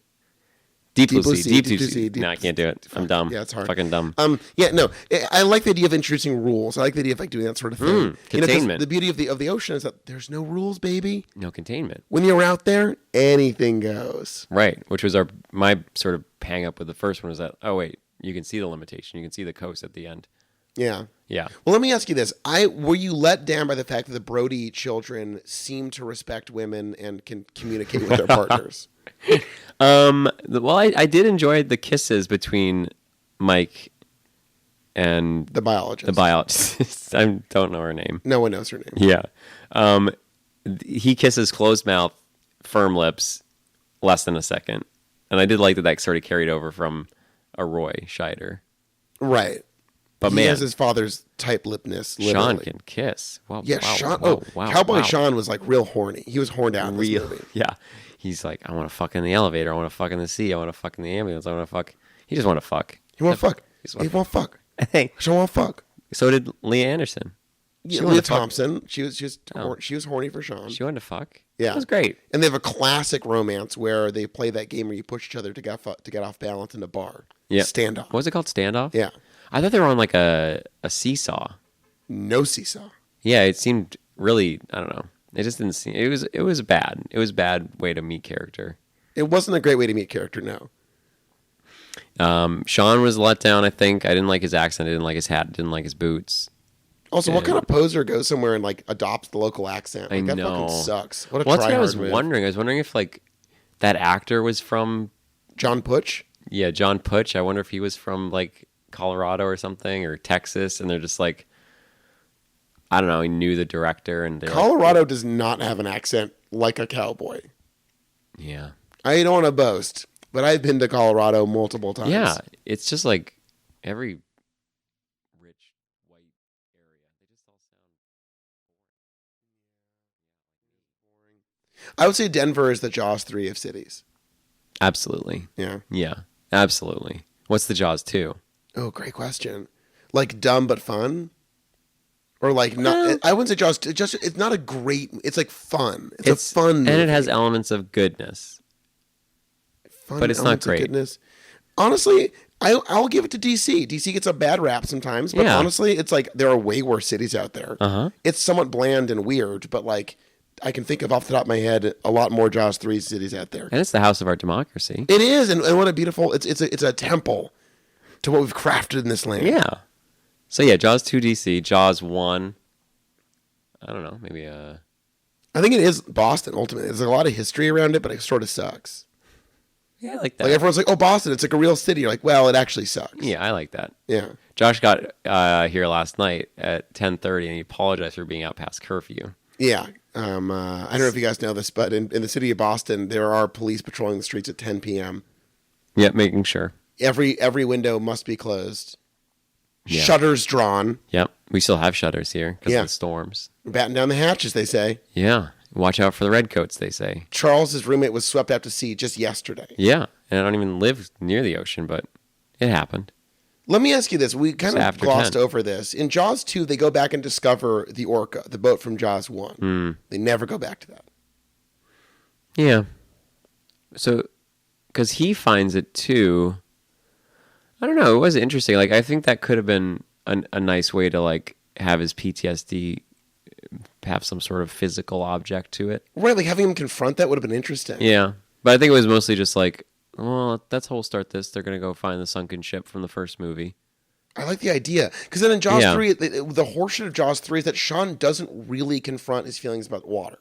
Deep Blue Blue Sea, Sea, Deep Deep 2C. Blue Sea, Deep- No, I can't do it. I'm dumb. Yeah, it's hard. Fucking dumb. Yeah, no, I like the idea of introducing rules. I like the idea of like doing that sort of thing. 'Cause Containment. the beauty of the ocean is that there's no rules, baby. No containment. When you're out there, anything goes. Right, which was my sort of hang up with the first one was that, oh wait, you can see the limitation. You can see the coast at the end. Yeah. Yeah. Well, let me ask you this: were you let down by the fact that the Brody children seem to respect women and can communicate with their partners? Well, I did enjoy the kisses between Mike and The biologist. the biologist. I don't know her name. No one knows her name. Yeah. He kisses closed mouth, firm lips, less than a second. And I did like that sort of carried over from a Roy Scheider. Right. But He man, has his father's tight-lippedness. Literally. Sean can kiss. Wow, Yeah, wow, Sean. wow, Oh, wow, Cowboy wow. Sean was like real horny. He was horned out in this movie. Yeah. He's like, I want to fuck in the elevator. I want to fuck in the sea. I want to fuck in the ambulance. I want to fuck. He just want to fuck. He want to fuck. just He wanna want to fuck. Hey, Sean want to fuck. so did Leah Anderson. Yeah, wanted Leah to fuck. Thompson. She was Oh. she was horny for Sean. She wanted to fuck. Yeah. It was great. And they have a classic romance where they play that game where you push each other to get off balance in a bar. Yeah. Standoff. What was it called? Standoff? Yeah. I thought they were on like a seesaw. No seesaw. Yeah, it seemed really, I don't know. It just didn't seem, it was bad. It was a bad way to meet character. It wasn't a great way to meet character, no. Sean was let down, I think. I didn't like his accent. I didn't like his hat. Didn't like his boots. Also, what kind of poser goes somewhere and like adopts the local accent? Like, I that know. fucking sucks. What a Well, that's what I try-hard was move. wondering. I was wondering if like that actor was from, John Putch? yeah, John Putch. I wonder if he was from like Colorado or something or Texas. And they're just like, I don't know. He knew the director and they're Colorado does not have an accent like a cowboy. Like, yeah. I don't want to boast, but I've been to Colorado multiple times. Yeah. It's just like every rich white area. They just all sound I would say Denver is the Jaws 3 of cities. Absolutely. Yeah. Yeah. Absolutely. What's the Jaws 2? Oh, great question. Like dumb but fun? Or like not I wouldn't say Jaws. It's not a great, it's like fun. It's a fun movie. And it has elements of goodness. Fun but it's not elements of great. goodness. Honestly, I'll give it to DC. DC gets a bad rap sometimes, but Yeah. honestly, it's like there are way worse cities out there. Uh-huh. It's somewhat bland and weird, but like I can think of off the top of my head a lot more Jaws 3 cities out there. And it's the house of our democracy. It is, and what a beautiful, it's a temple to what we've crafted in this land. Yeah. So yeah, Jaws 2 DC, Jaws 1. I don't know, maybe I think it is Boston, ultimately. There's a lot of history around it, but it sort of sucks. yeah, I like that. Like everyone's like, oh, Boston, it's like a real city. You're like, well, it actually sucks. Yeah, I like that. Yeah. Josh got here last night at 10:30 and he apologized for being out past curfew. Yeah. I don't know if you guys know this, but in the city of Boston, there are police patrolling the streets at 10 p.m. Yeah, making sure. Every window must be closed. Yeah. Shutters drawn. Yep. We still have shutters here because Yeah. of the storms. Batten down the hatches, they say. Yeah. Watch out for the redcoats, they say. Charles's roommate was swept out to sea just yesterday. Yeah, and I don't even live near the ocean, but it happened. Let me ask you this. We kind of glossed 10. over this. In Jaws 2, they go back and discover the orca, the boat from Jaws 1. They never go back to that. Yeah. So, because he finds it too. I don't know. It was interesting. Like, I think that could have been a nice way to, like, have his PTSD have some sort of physical object to it. Right, like having him confront that would have been interesting. Yeah. But I think it was mostly just like, well, that's how we'll start this. They're going to go find the sunken ship from the first movie. I like the idea. Because then in Jaws 3, the horseshit of Jaws 3 is that Sean doesn't really confront his feelings about water.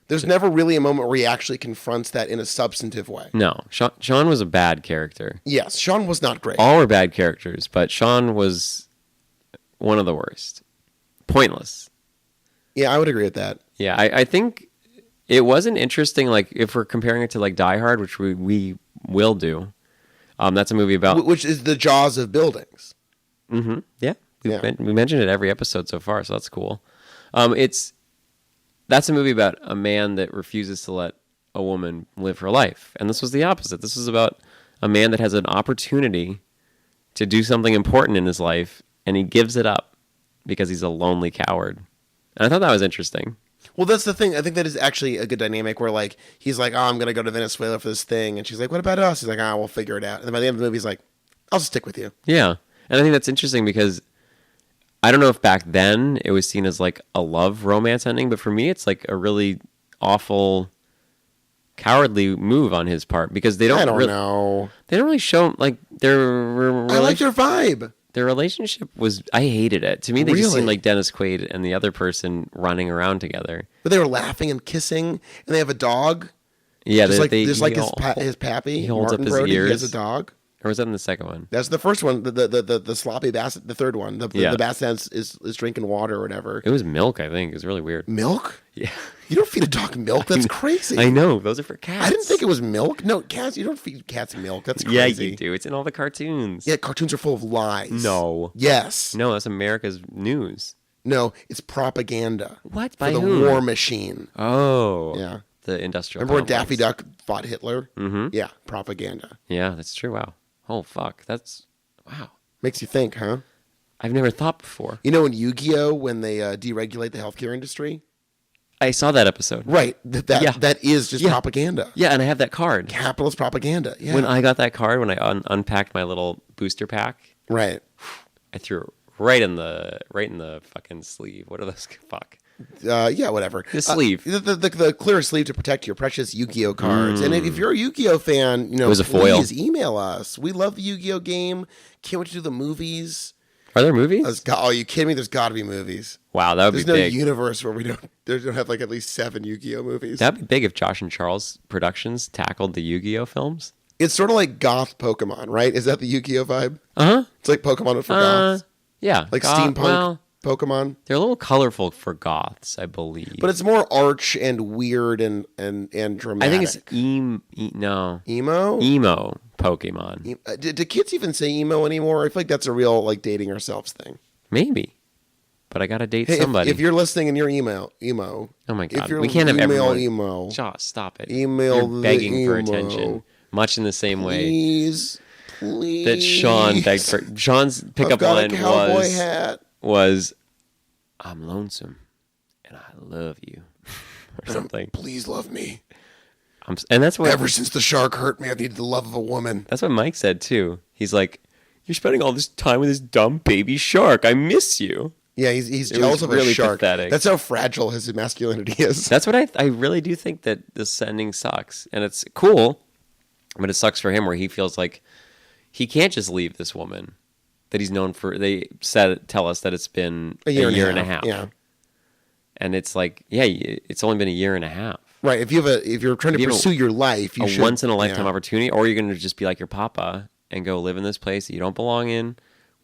There's never really a moment where he actually confronts that in a substantive way. No. Sean was a bad character. Yes, Sean was not great. All were bad characters, but Sean was one of the worst. Pointless. Yeah, I would agree with that. Yeah, I think it wasn't interesting, like, if we're comparing it to, like, Die Hard, which we will do. That's a movie about... Which is the Jaws of buildings. Mm-hmm. Yeah. We mentioned it every episode so far, so that's cool. That's a movie about a man that refuses to let a woman live her life. And this was the opposite. This was about a man that has an opportunity to do something important in his life, and he gives it up because he's a lonely coward. And I thought that was interesting. Well, that's the thing. I think that is actually a good dynamic where, like, he's like, oh, I'm going to go to Venezuela for this thing. And she's like, what about us? He's like, oh, we'll figure it out. And then by the end of the movie, he's like, I'll just stick with you. Yeah. And I think that's interesting because I don't know if back then it was seen as, like, a love romance ending, but for me, it's, like, a really awful, cowardly move on his part because they don't... I don't know. They don't really show, like, their... I like their vibe. Their relationship was... I hated it. To me, they just seemed like Dennis Quaid and the other person running around together. But they were laughing and kissing, and they have a dog. Yeah, just like his pappy. He holds Martin up his Brody, ears. He has a dog. Or was that in the second one? That's the first one. The sloppy basset. The third one. The basset is drinking water or whatever. It was milk, I think. It was really weird. Milk? Yeah. You don't feed a dog milk. That's crazy. I know. Those are for cats. I didn't think it was milk. No, cats. You don't feed cats milk. That's crazy. Yeah, you do. It's in all the cartoons. Yeah, cartoons are full of lies. No. Yes. No, that's America's news. No, it's propaganda. What? For the war machine. Oh. Yeah. The industrial Remember when complex. Daffy Duck fought Hitler? Mm-hmm. Yeah, propaganda. Yeah, that's true. Wow. Oh, fuck. That's... Wow. Makes you think, huh? I've never thought before. You know in Yu-Gi-Oh! When they deregulate the healthcare industry? I saw that episode. Right. That is just propaganda. Yeah, and I have that card. Capitalist propaganda. Yeah. When I got that card, when I unpacked my little booster pack, right, I threw it right in the fucking sleeve. What are those? Fuck. Yeah, whatever. The sleeve. The clear sleeve to protect your precious Yu-Gi-Oh cards. And if you're a Yu-Gi-Oh fan, it was a foil. Please email us. We love the Yu-Gi-Oh game. Can't wait to do the movies. Are there movies? Oh, you kidding me? There's got to be movies. Wow, that would be big. There's no universe where we don't have like at least 7 Yu-Gi-Oh movies. That'd be big if Josh and Charles Productions tackled the Yu-Gi-Oh films. It's sort of like goth Pokemon, right? Is that the Yu-Gi-Oh vibe? Uh-huh. It's like Pokemon for goths. Yeah. Like steampunk Pokemon. They're a little colorful for goths, I believe. But it's more arch and weird and dramatic. I think it's emo Pokemon. Do kids even say emo anymore? I feel like that's a real like dating ourselves thing. Maybe. But I gotta date hey, somebody. If you're listening and you're emo. Oh my god, if you're we can't have everyone. Emo. Josh, stop it. Email you're begging the for emo. attention, much in the same way Please. that Sean begged for. Sean's pickup line was, "I'm lonesome, and I love you," or something. Please love me. And that's what. Ever since the shark hurt me, I needed the love of a woman. That's what Mike said too. He's like, "You're spending all this time with this dumb baby shark. I miss you." Yeah, he's jealous of really a shark. Pathetic. That's how fragile his masculinity is. That's what I really do think that this ending sucks. And it's cool, but it sucks for him where he feels like he can't just leave this woman that he's known for. They tell us that it's been a year and a half. Yeah. And it's like, yeah, it's only been a year and a half. Right. If you're trying to pursue your life, you should. A once in a lifetime opportunity, or you're going to just be like your papa and go live in this place that you don't belong in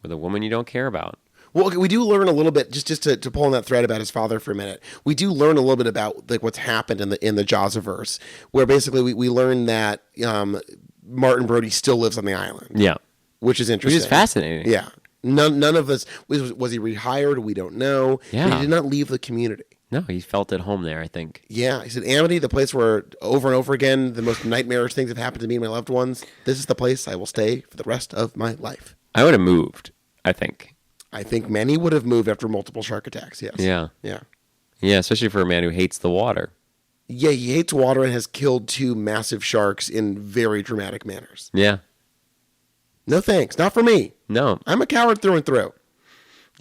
with a woman you don't care about. Well, okay, we do learn a little bit, just to pull on that thread about his father for a minute. We do learn a little bit about like what's happened in the Jawsverse, where basically we learn that Martin Brody still lives on the island. Yeah, which is interesting. Which is fascinating. Yeah, none of us was he rehired? We don't know. Yeah, but he did not leave the community. No, he felt at home there, I think. Yeah, he said, Amity, the place where over and over again the most nightmarish things have happened to me and my loved ones. This is the place I will stay for the rest of my life. I would have moved, I think. I think many would have moved after multiple shark attacks, yes. Yeah. Yeah. Yeah, especially for a man who hates the water. Yeah, he hates water and has killed 2 massive sharks in very dramatic manners. Yeah. No thanks. Not for me. No. I'm a coward through and through.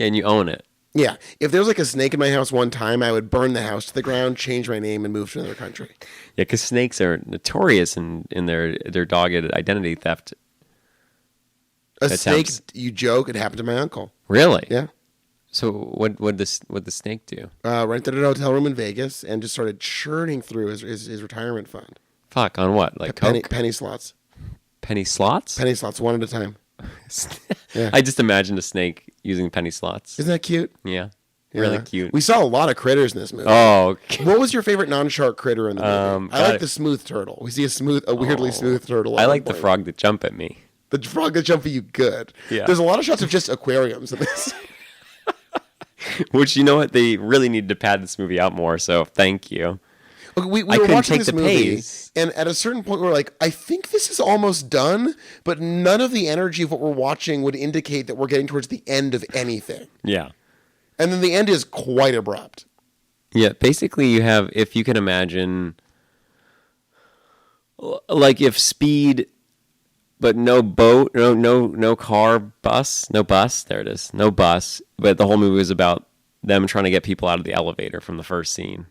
And you own it. Yeah. If there was like a snake in my house one time, I would burn the house to the ground, change my name, and move to another country. Yeah, because snakes are notorious in their dogged identity theft A snake, attempts. you joke, it happened to my uncle. Really? Yeah. So what'd the snake do? Rented an hotel room in Vegas and just started churning through his retirement fund. Fuck, on what? Like Coke? Penny slots. Penny slots? Penny slots, one at a time. Yeah. I just imagined a snake using penny slots. Isn't that cute? Yeah. Really Yeah. cute. We saw a lot of critters in this movie. Oh, okay. What was your favorite non-shark critter in the movie? I got like it. the smooth turtle. We see a weirdly smooth turtle. I at like one the point. frog that jump at me. The frog that jumped for you, good. Yeah. There's a lot of shots of just aquariums in this. Which, you know what? They really need to pad this movie out more, so thank you. Okay, we I were couldn't watching take this the movie, pace. and at a certain point, we were like, I think this is almost done, but none of the energy of what we're watching would indicate that we're getting towards the end of anything. Yeah. And then the end is quite abrupt. Yeah, basically you have, if you can imagine, like if Speed, but no boat, no car, bus, no bus, there it is, no bus, but the whole movie was about them trying to get people out of the elevator from the first scene.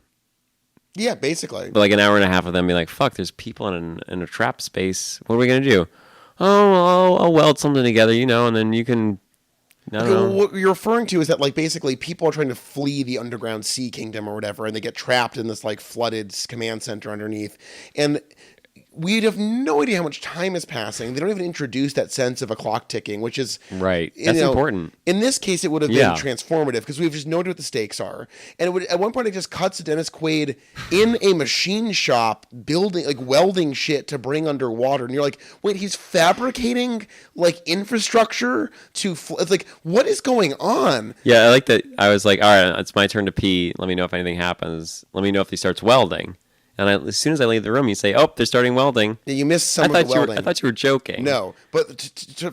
Yeah, basically. But like an hour and a half of them being like, fuck, there's people in a trap space. What are we going to do? Oh, I'll weld something together, and then you can, I don't know. What you're referring to is that, like, basically people are trying to flee the underground sea kingdom or whatever, and they get trapped in this, like, flooded command center underneath. And we'd have no idea how much time is passing. They don't even introduce that sense of a clock ticking, which is... Right. That's important. In this case, it would have been Yeah. transformative because we have just no idea what the stakes are. And it would, at one point, it just cuts to Dennis Quaid in a machine shop building, like, welding shit to bring underwater. And you're like, wait, he's fabricating, like, infrastructure to... It's like, what is going on? Yeah, I like that. I was like, all right, it's my turn to pee. Let me know if anything happens. Let me know if he starts welding. And as soon as I leave the room, you say, "Oh, they're starting welding." Yeah, you missed some of the welding. I thought you were joking. No, but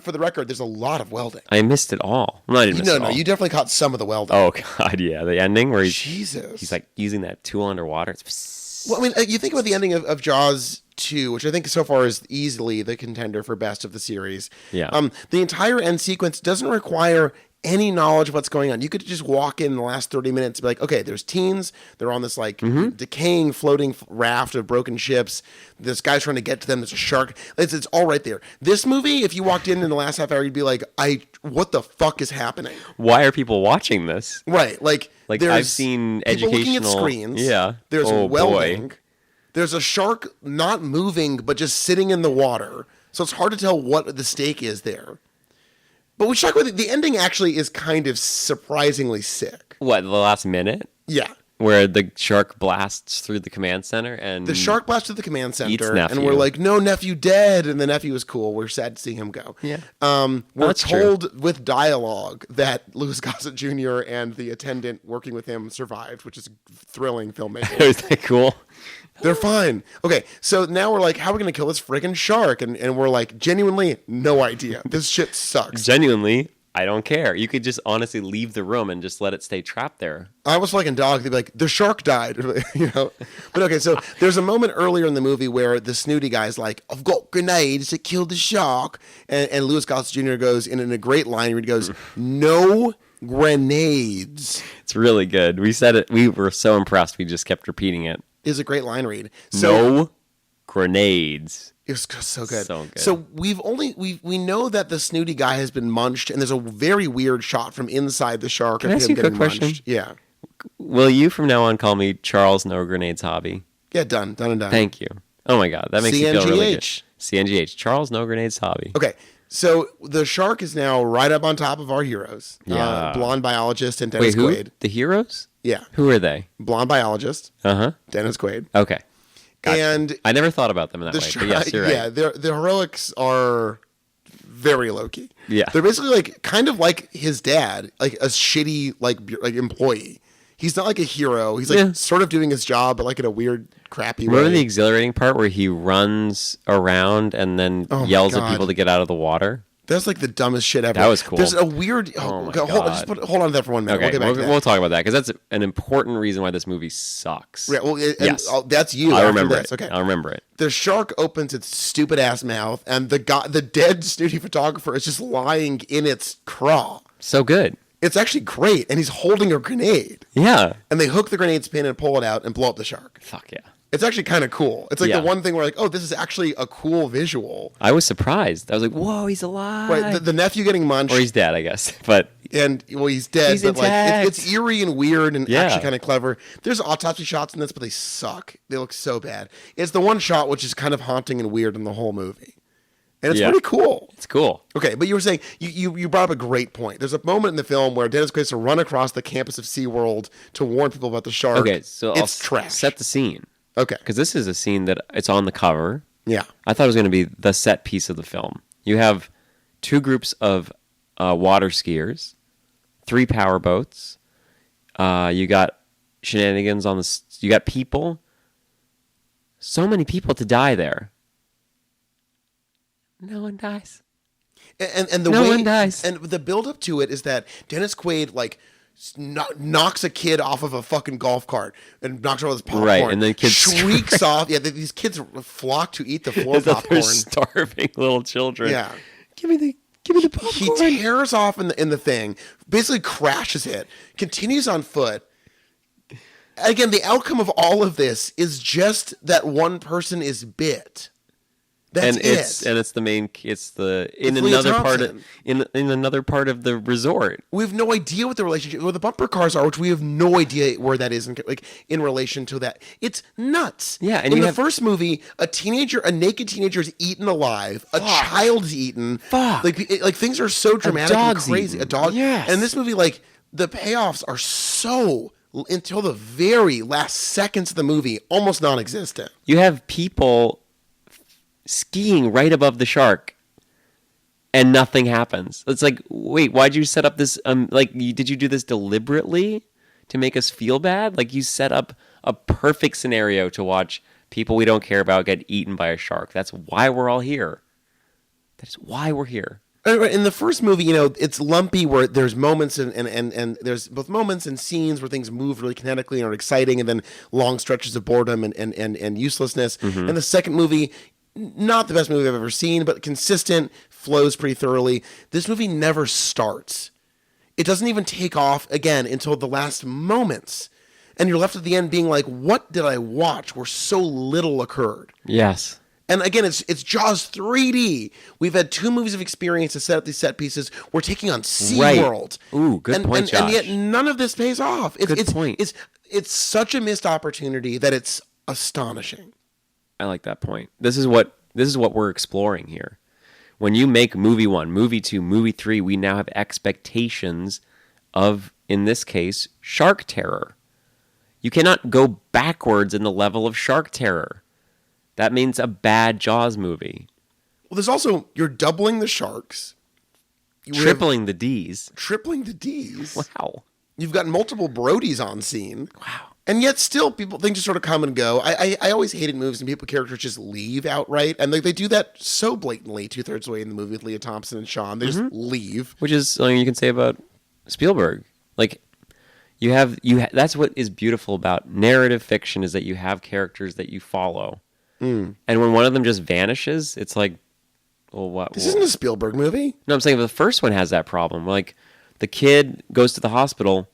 for the record, there's a lot of welding. I missed it all. Well, I didn't miss it all. You definitely caught some of the welding. Oh God, yeah, the ending where Jesus, he's like using that tool underwater. Well, I mean, you think about the ending of Jaws 2, which I think so far is easily the contender for best of the series. Yeah. The entire end sequence doesn't require any knowledge of what's going on. You could just walk in the last 30 minutes and be like, okay, there's teens. They're on this like decaying floating raft of broken ships. This guy's trying to get to them. There's a shark. It's all right there. This movie, if you walked in the last half hour, you'd be like, what the fuck is happening? Why are people watching this? Right. Like Like I've seen people educational looking at screens. Yeah. There's welding. Boy. There's a shark not moving, but just sitting in the water. So it's hard to tell what the stake is there. But we should talk about the ending. Actually, is kind of surprisingly sick. What, the last minute? Yeah, Where the shark blasts through the command center and the shark blasts to the command Eats center, nephew. and we're like, "No, nephew dead," and the nephew was cool. We're sad to see him go. Yeah. We're that's told with dialogue that Louis Gossett Jr. and the attendant working with him survived, which is thrilling filmmaking. Is that cool? They're fine. Okay, so now we're like, how are we going to kill this friggin' shark? And we're like, genuinely, no idea. This shit sucks. Genuinely, I don't care. You could just honestly leave the room and just let it stay trapped there. I was like in dog. They'd be like, the shark died, But okay, so there's a moment earlier in the movie where the snooty guy's like, I've got grenades that killed the shark. And Louis Gossett Jr. goes in a great line where he goes, no grenades. It's really good. We said it. We were so impressed. We just kept repeating it. Is a great line read. So, No grenades. It was so good. So good. So we know that the snooty guy has been munched, and there's a very weird shot from inside the shark. Can of I ask him you a quick getting question? munched. Yeah. Will you from now on call me Charles No Grenades Hobby? Yeah, done and done. Thank you. Oh my God, that makes me feel really good. CNGH. CNGH. Charles No Grenades Hobby. Okay, so the shark is now right up on top of our heroes. Yeah. Blonde biologist and Dennis Wait, who? Quaid. The heroes? Yeah. Who are they? Blonde biologist, Uh-huh. Dennis Quaid. Okay. Gotcha. And I never thought about them in that the way, shark, but yes, you're right. yeah, the heroics are very low-key. Yeah. They're basically like kind of like his dad, like a shitty like employee. He's not like a hero. He's like sort of doing his job, but like in a weird, crappy way. Remember the exhilarating part where he runs around and then yells at people to get out of the water? That's like the dumbest shit ever. That was cool. There's a weird. Hold on to that for 1 minute. Okay, we'll we'll talk about that because that's an important reason why this movie sucks. Yeah, well, that's you. I remember it. Okay, I remember it. The shark opens its stupid ass mouth, and the dead snooty photographer is just lying in its craw. So good. It's actually great, and he's holding a grenade. Yeah. And they hook the grenade's pin and pull it out and blow up the shark. Fuck yeah. It's actually kind of cool. It's like the one thing where like, oh, this is actually a cool visual. I was surprised. I was like, whoa, he's alive. Right, the nephew getting munched. Or he's dead, I guess. But he's dead. He's but intact. like it's eerie and weird and actually kind of clever. There's autopsy shots in this, but they suck. They look so bad. It's the one shot which is kind of haunting and weird in the whole movie. And it's pretty cool. It's cool. Okay, but you were saying, you brought up a great point. There's a moment in the film where Dennis Quaid has to run across the campus of SeaWorld to warn people about the shark. Okay, so it's trash. Set the scene. Okay. Because this is a scene that it's on the cover. Yeah. I thought it was going to be the set piece of the film. You have 2 groups of water skiers, 3 power boats. You got shenanigans on the... You got people. So many people to die there. No one dies. And the no way, one dies. And the build up to it is that Dennis Quaid like knocks a kid off of a fucking golf cart and knocks her with his popcorn. Right, and then kids shrieks off. Yeah, these kids flock to eat the floor popcorn. They're starving little children. Yeah, give me the popcorn. He tears off in the thing, basically crashes it, continues on foot. Again, the outcome of all of this is just that one person is bit. That's it. And it's the main. It's another part of in another part of the resort. We have no idea what the relationship, where the bumper cars are, which we have no idea where that is, in relation to that. It's nuts. Yeah, and in the first movie, a naked teenager is eaten alive. A child's eaten. Fuck. Like things are so dramatic and crazy. Eaten. A dog. Yes. And in this movie, like the payoffs are so until the very last seconds of the movie almost non-existent. You have people skiing right above the shark and nothing happens. It's like, wait, why'd you set up this did you do this deliberately to make us feel bad? Like you set up a perfect scenario to watch people we don't care about get eaten by a shark. That's why we're all here. That's why we're here. In the first movie, it's lumpy where there's moments and there's both moments and scenes where things move really kinetically and are exciting, and then long stretches of boredom and uselessness. Mm-hmm. In the second movie, not the best movie I've ever seen, but consistent, flows pretty thoroughly. This movie never starts. It doesn't even take off again until the last moments. And you're left at the end being like, what did I watch where so little occurred? Yes. And again, it's Jaws 3D. We've had 2 movies of experience to set up these set pieces. We're taking on SeaWorld. Right. Ooh, good point, Josh. And yet none of this pays off. Good point. It's such a missed opportunity that it's astonishing. I like that point. This is what we're exploring here. When you make movie 1, movie 2, movie 3, we now have expectations of, in this case, shark terror. You cannot go backwards in the level of shark terror. That means a bad Jaws movie. Well, there's also, you're doubling the sharks. Tripling the Ds. Tripling the Ds. Wow. You've got multiple Brodies on scene. Wow. And yet still things just sort of come and go. I always hated movies when characters just leave outright. And they do that so blatantly 2/3 of the way in the movie with Leah Thompson and Sean. They just leave. Which is something you can say about Spielberg. Like, you have that's what is beautiful about narrative fiction, is that you have characters that you follow. And when one of them just vanishes, it's like, well, what? This isn't a Spielberg movie. No, I'm saying the first one has that problem. Like, the kid goes to the hospital,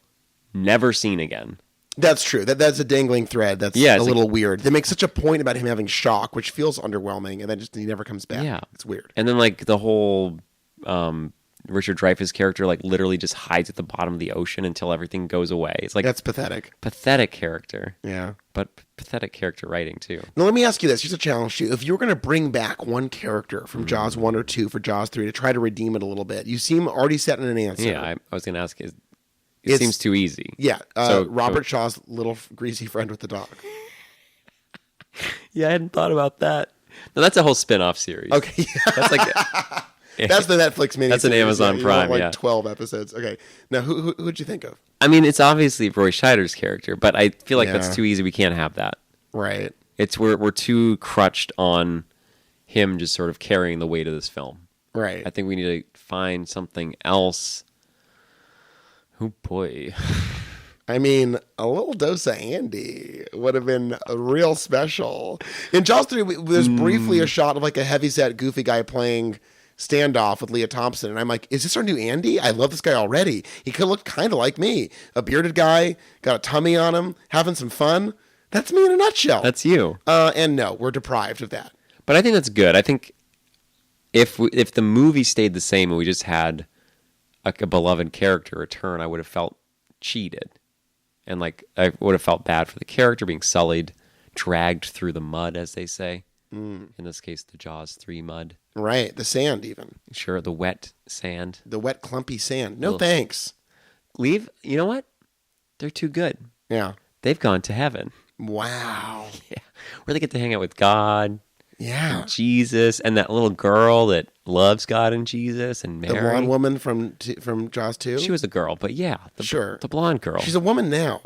never seen again. That's true. That's a dangling thread. That's a little weird. They make such a point about him having shock, which feels underwhelming, and then he never comes back. Yeah. It's weird. And then, like, the whole Richard Dreyfuss character, like, literally just hides at the bottom of the ocean until everything goes away. It's like, that's pathetic. Pathetic character. Yeah. But pathetic character writing, too. Now, let me ask you this. Here's a challenge to you. If you were going to bring back one character from Jaws 1 or 2 for Jaws 3 to try to redeem it a little bit, you seem already set in an answer. Yeah, I was going to ask, it seems too easy. Yeah. Robert Shaw's little greasy friend with the dog. Yeah, I hadn't thought about that. No, that's a whole spin-off series. Okay. That's like... That's the Netflix miniseries. That's an Amazon You Prime, want, yeah. 12 episodes. Okay. Now, who'd you think of? I mean, it's obviously Roy Scheider's character, but I feel like that's Yeah. too easy. We can't have that. Right. It's we're too crutched on him just sort of carrying the weight of this film. Right. I think we need to find something else. Oh boy. I mean, a little dose of Andy would have been real special. In Jaws 3, there's briefly a shot of like a heavyset, goofy guy playing standoff with Leah Thompson. And I'm like, is this our new Andy? I love this guy already. He could look kind of like me. A bearded guy, got a tummy on him, having some fun. That's me in a nutshell. That's you. And no, we're deprived of that. But I think that's good. I think if the movie stayed the same and we just had a beloved character return, I would have felt cheated. And like I would have felt bad for the character being sullied, dragged through the mud, as they say. In this case, the Jaws 3 mud. Right. The sand, even. Sure, the wet sand. The wet, clumpy sand. No Ugh. thanks. Leave. You know what? They're too good. Yeah. They've gone to heaven. Wow. Yeah, where they get to hang out with God, Yeah. and Jesus, and that little girl that loves God and Jesus, and Mary. The blonde woman from Jaws 2? She was a girl, but yeah, Sure. the blonde girl. She's a woman now.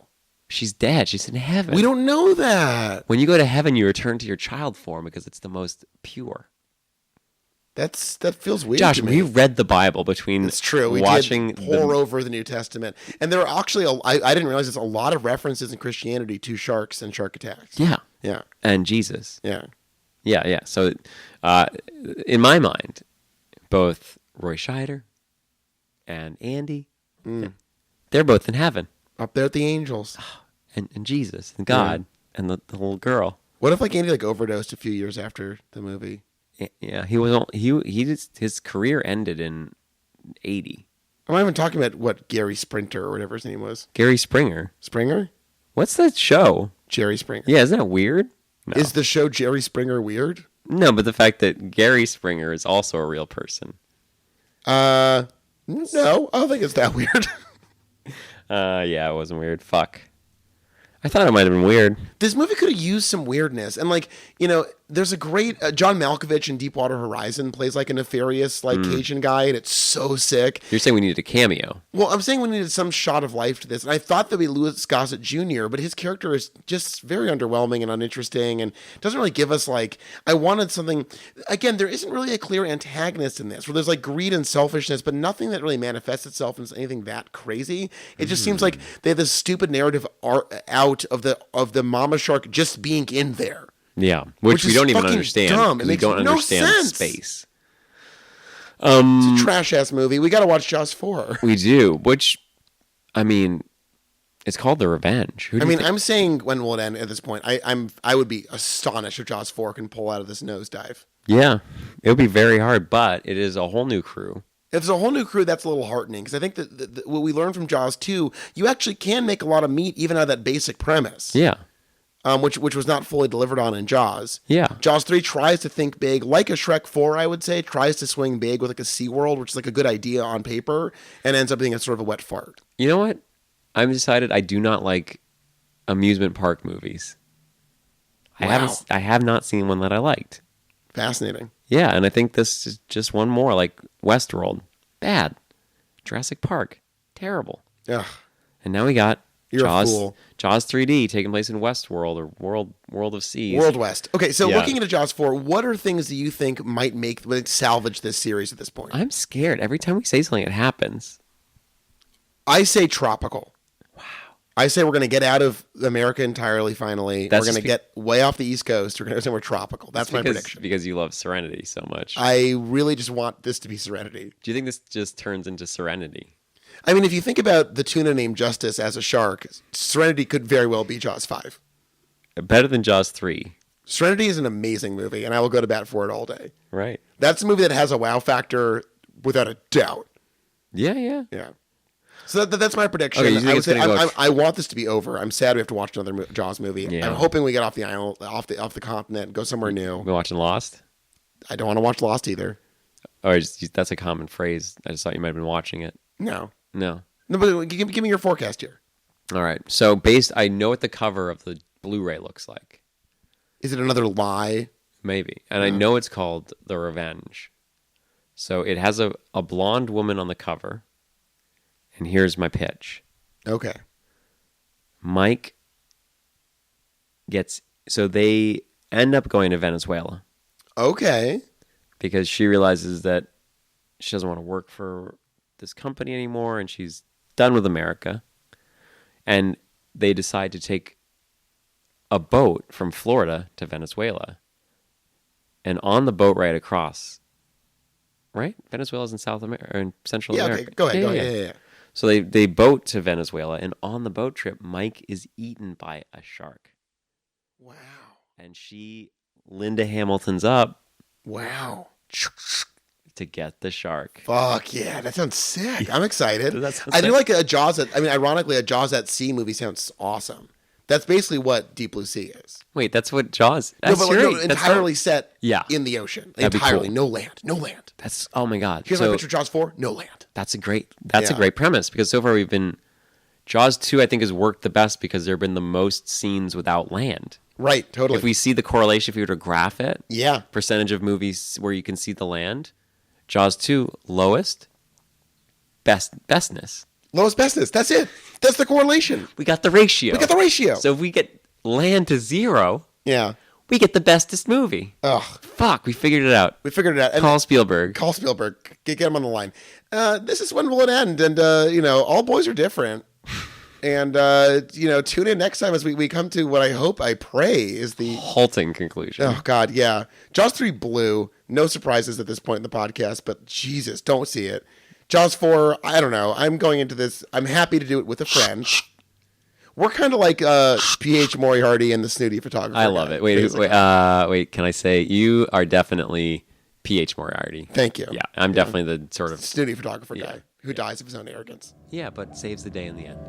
She's dead. She's in heaven. We don't know that. When you go to heaven, you return to your child form because it's the most pure. That feels weird Josh, to me. we read the Bible between It's true. We watching did pour over the New Testament. And there are actually, I didn't realize there's a lot of references in Christianity to sharks and shark attacks. Yeah, Yeah. and Jesus. Yeah. Yeah. So, in my mind, both Roy Scheider and Andy, they're both in heaven. Up there at the angels. And Jesus and God and the little girl. What if like Andy like overdosed a few years after the movie? Yeah, his career ended in 80. I'm not even talking about what Gary Sprinter or whatever his name was. Gary Springer. Springer? What's that show? Jerry Springer. Yeah, isn't that weird? No. Is the show Jerry Springer weird? No, but the fact that Gary Springer is also a real person. No, I don't think it's that weird. Yeah, it wasn't weird. Fuck. I thought it might have been weird. This movie could have used some weirdness. And like, you know, there's a great John Malkovich in Deepwater Horizon plays like a nefarious like Cajun guy, and it's so sick. You're saying we needed a cameo. Well, I'm saying we needed some shot of life to this. And I thought there'd be Louis Gossett Jr., but his character is just very underwhelming and uninteresting and doesn't really give us like, I wanted something. Again, there isn't really a clear antagonist in this where there's like greed and selfishness, but nothing that really manifests itself as anything that crazy. It just seems like they have this stupid narrative out of the mama shark just being in there. Yeah, which we is don't even fucking understand. dumb. It We makes don't no understand sense. space. It's a trash ass movie. We got to watch Jaws 4. We do, which, I mean, it's called The Revenge. Who do I you mean, think- I'm saying when will it end at this point? I would be astonished if Jaws 4 can pull out of this nosedive. yeah, it would be very hard, but it is a whole new crew. If there's a whole new crew, that's a little heartening because I think that what we learned from Jaws 2, you actually can make a lot of meat even out of that basic premise. Yeah, Which was not fully delivered on in Jaws. yeah. Jaws 3 tries to think big, like a Shrek 4, I would say, tries to swing big with like a SeaWorld, which is like a good idea on paper, and ends up being a sort of a wet fart. You know what? I'm decided I do not like amusement park movies. Wow. I have not seen one that I liked. Fascinating. Yeah, and I think this is just one more, like Westworld. Bad. Jurassic Park. Terrible. Ugh. And now we got You're a Jaws, fool. Jaws 3D taking place in Westworld or World of Seas. World West. Okay, so Yeah. looking into Jaws 4, what are things that you think might salvage this series at this point? I'm scared. Every time we say something, it happens. I say tropical. Wow. I say we're going to get out of America entirely finally. That's we're going to just get way off the East Coast. We're going to say we're tropical. That's my prediction. Because you love Serenity so much. I really just want this to be Serenity. Do you think this just turns into Serenity? I mean, if you think about the tuna named Justice as a shark, Serenity could very well be Jaws 5. Better than Jaws 3. Serenity is an amazing movie, and I will go to bat for it all day. Right. That's a movie that has a wow factor without a doubt. Yeah. Yeah. So that's my prediction. Okay, you think I would it's say gonna go I want this to be over. I'm sad we have to watch another Jaws movie. Yeah. I'm hoping we get off the island, off the continent, and go somewhere new. We watching Lost? I don't want to watch Lost either. Or that's a common phrase. I just thought you might have been watching it. No, No. but give me your forecast here. All right. So I know what the cover of the Blu-ray looks like. Is it another lie? Maybe. And I know it's called The Revenge. So it has a blonde woman on the cover. And here's my pitch. Okay. Mike gets... So they end up going to Venezuela. Okay. Because she realizes that she doesn't want to work for this company anymore, and she's done with America. And they decide to take a boat from Florida to Venezuela. And on the boat ride across, right? Venezuela's in South America, or in Central America. Okay. Go ahead. Yeah. So they boat to Venezuela, and on the boat trip, Mike is eaten by a shark. Wow. And Linda Hamilton's up. Wow. To get the shark. Fuck yeah, that sounds sick. I'm excited. I do like a Jaws. Ironically, a Jaws at Sea movie sounds awesome. That's basically what Deep Blue Sea is. Wait, that's what Jaws. That's entirely set Yeah. in the ocean. That'd be Entirely, cool. no land. That's oh my god. Here's my picture of Jaws 4, no land. That's a great premise, because so far we've been Jaws 2 I think has worked the best because there have been the most scenes without land. Right, totally. If we see the correlation, if we were to graph it, yeah, percentage of movies where you can see the land, Jaws 2 lowest, bestness. Lowest bestness. That's it. That's the correlation. We got the ratio. So if we get land to 0, yeah, we get the bestest movie. Ugh. Fuck, we figured it out. And Call Spielberg. Get him on the line. This is when will it end? And all boys are different. And tune in next time as we come to what I pray is the halting conclusion. Oh God, yeah. Jaws 3 blew. No surprises at this point in the podcast, but Jesus, don't see it. Jaws 4, I don't know. I'm going into this. I'm happy to do it with a friend. We're kind of like P.H. Moriarty and the snooty photographer. I love it. Wait. Can I say you are definitely P.H. Moriarty? Thank you. Yeah, I'm definitely the sort of snooty photographer guy who dies of his own arrogance. Yeah, but saves the day in the end.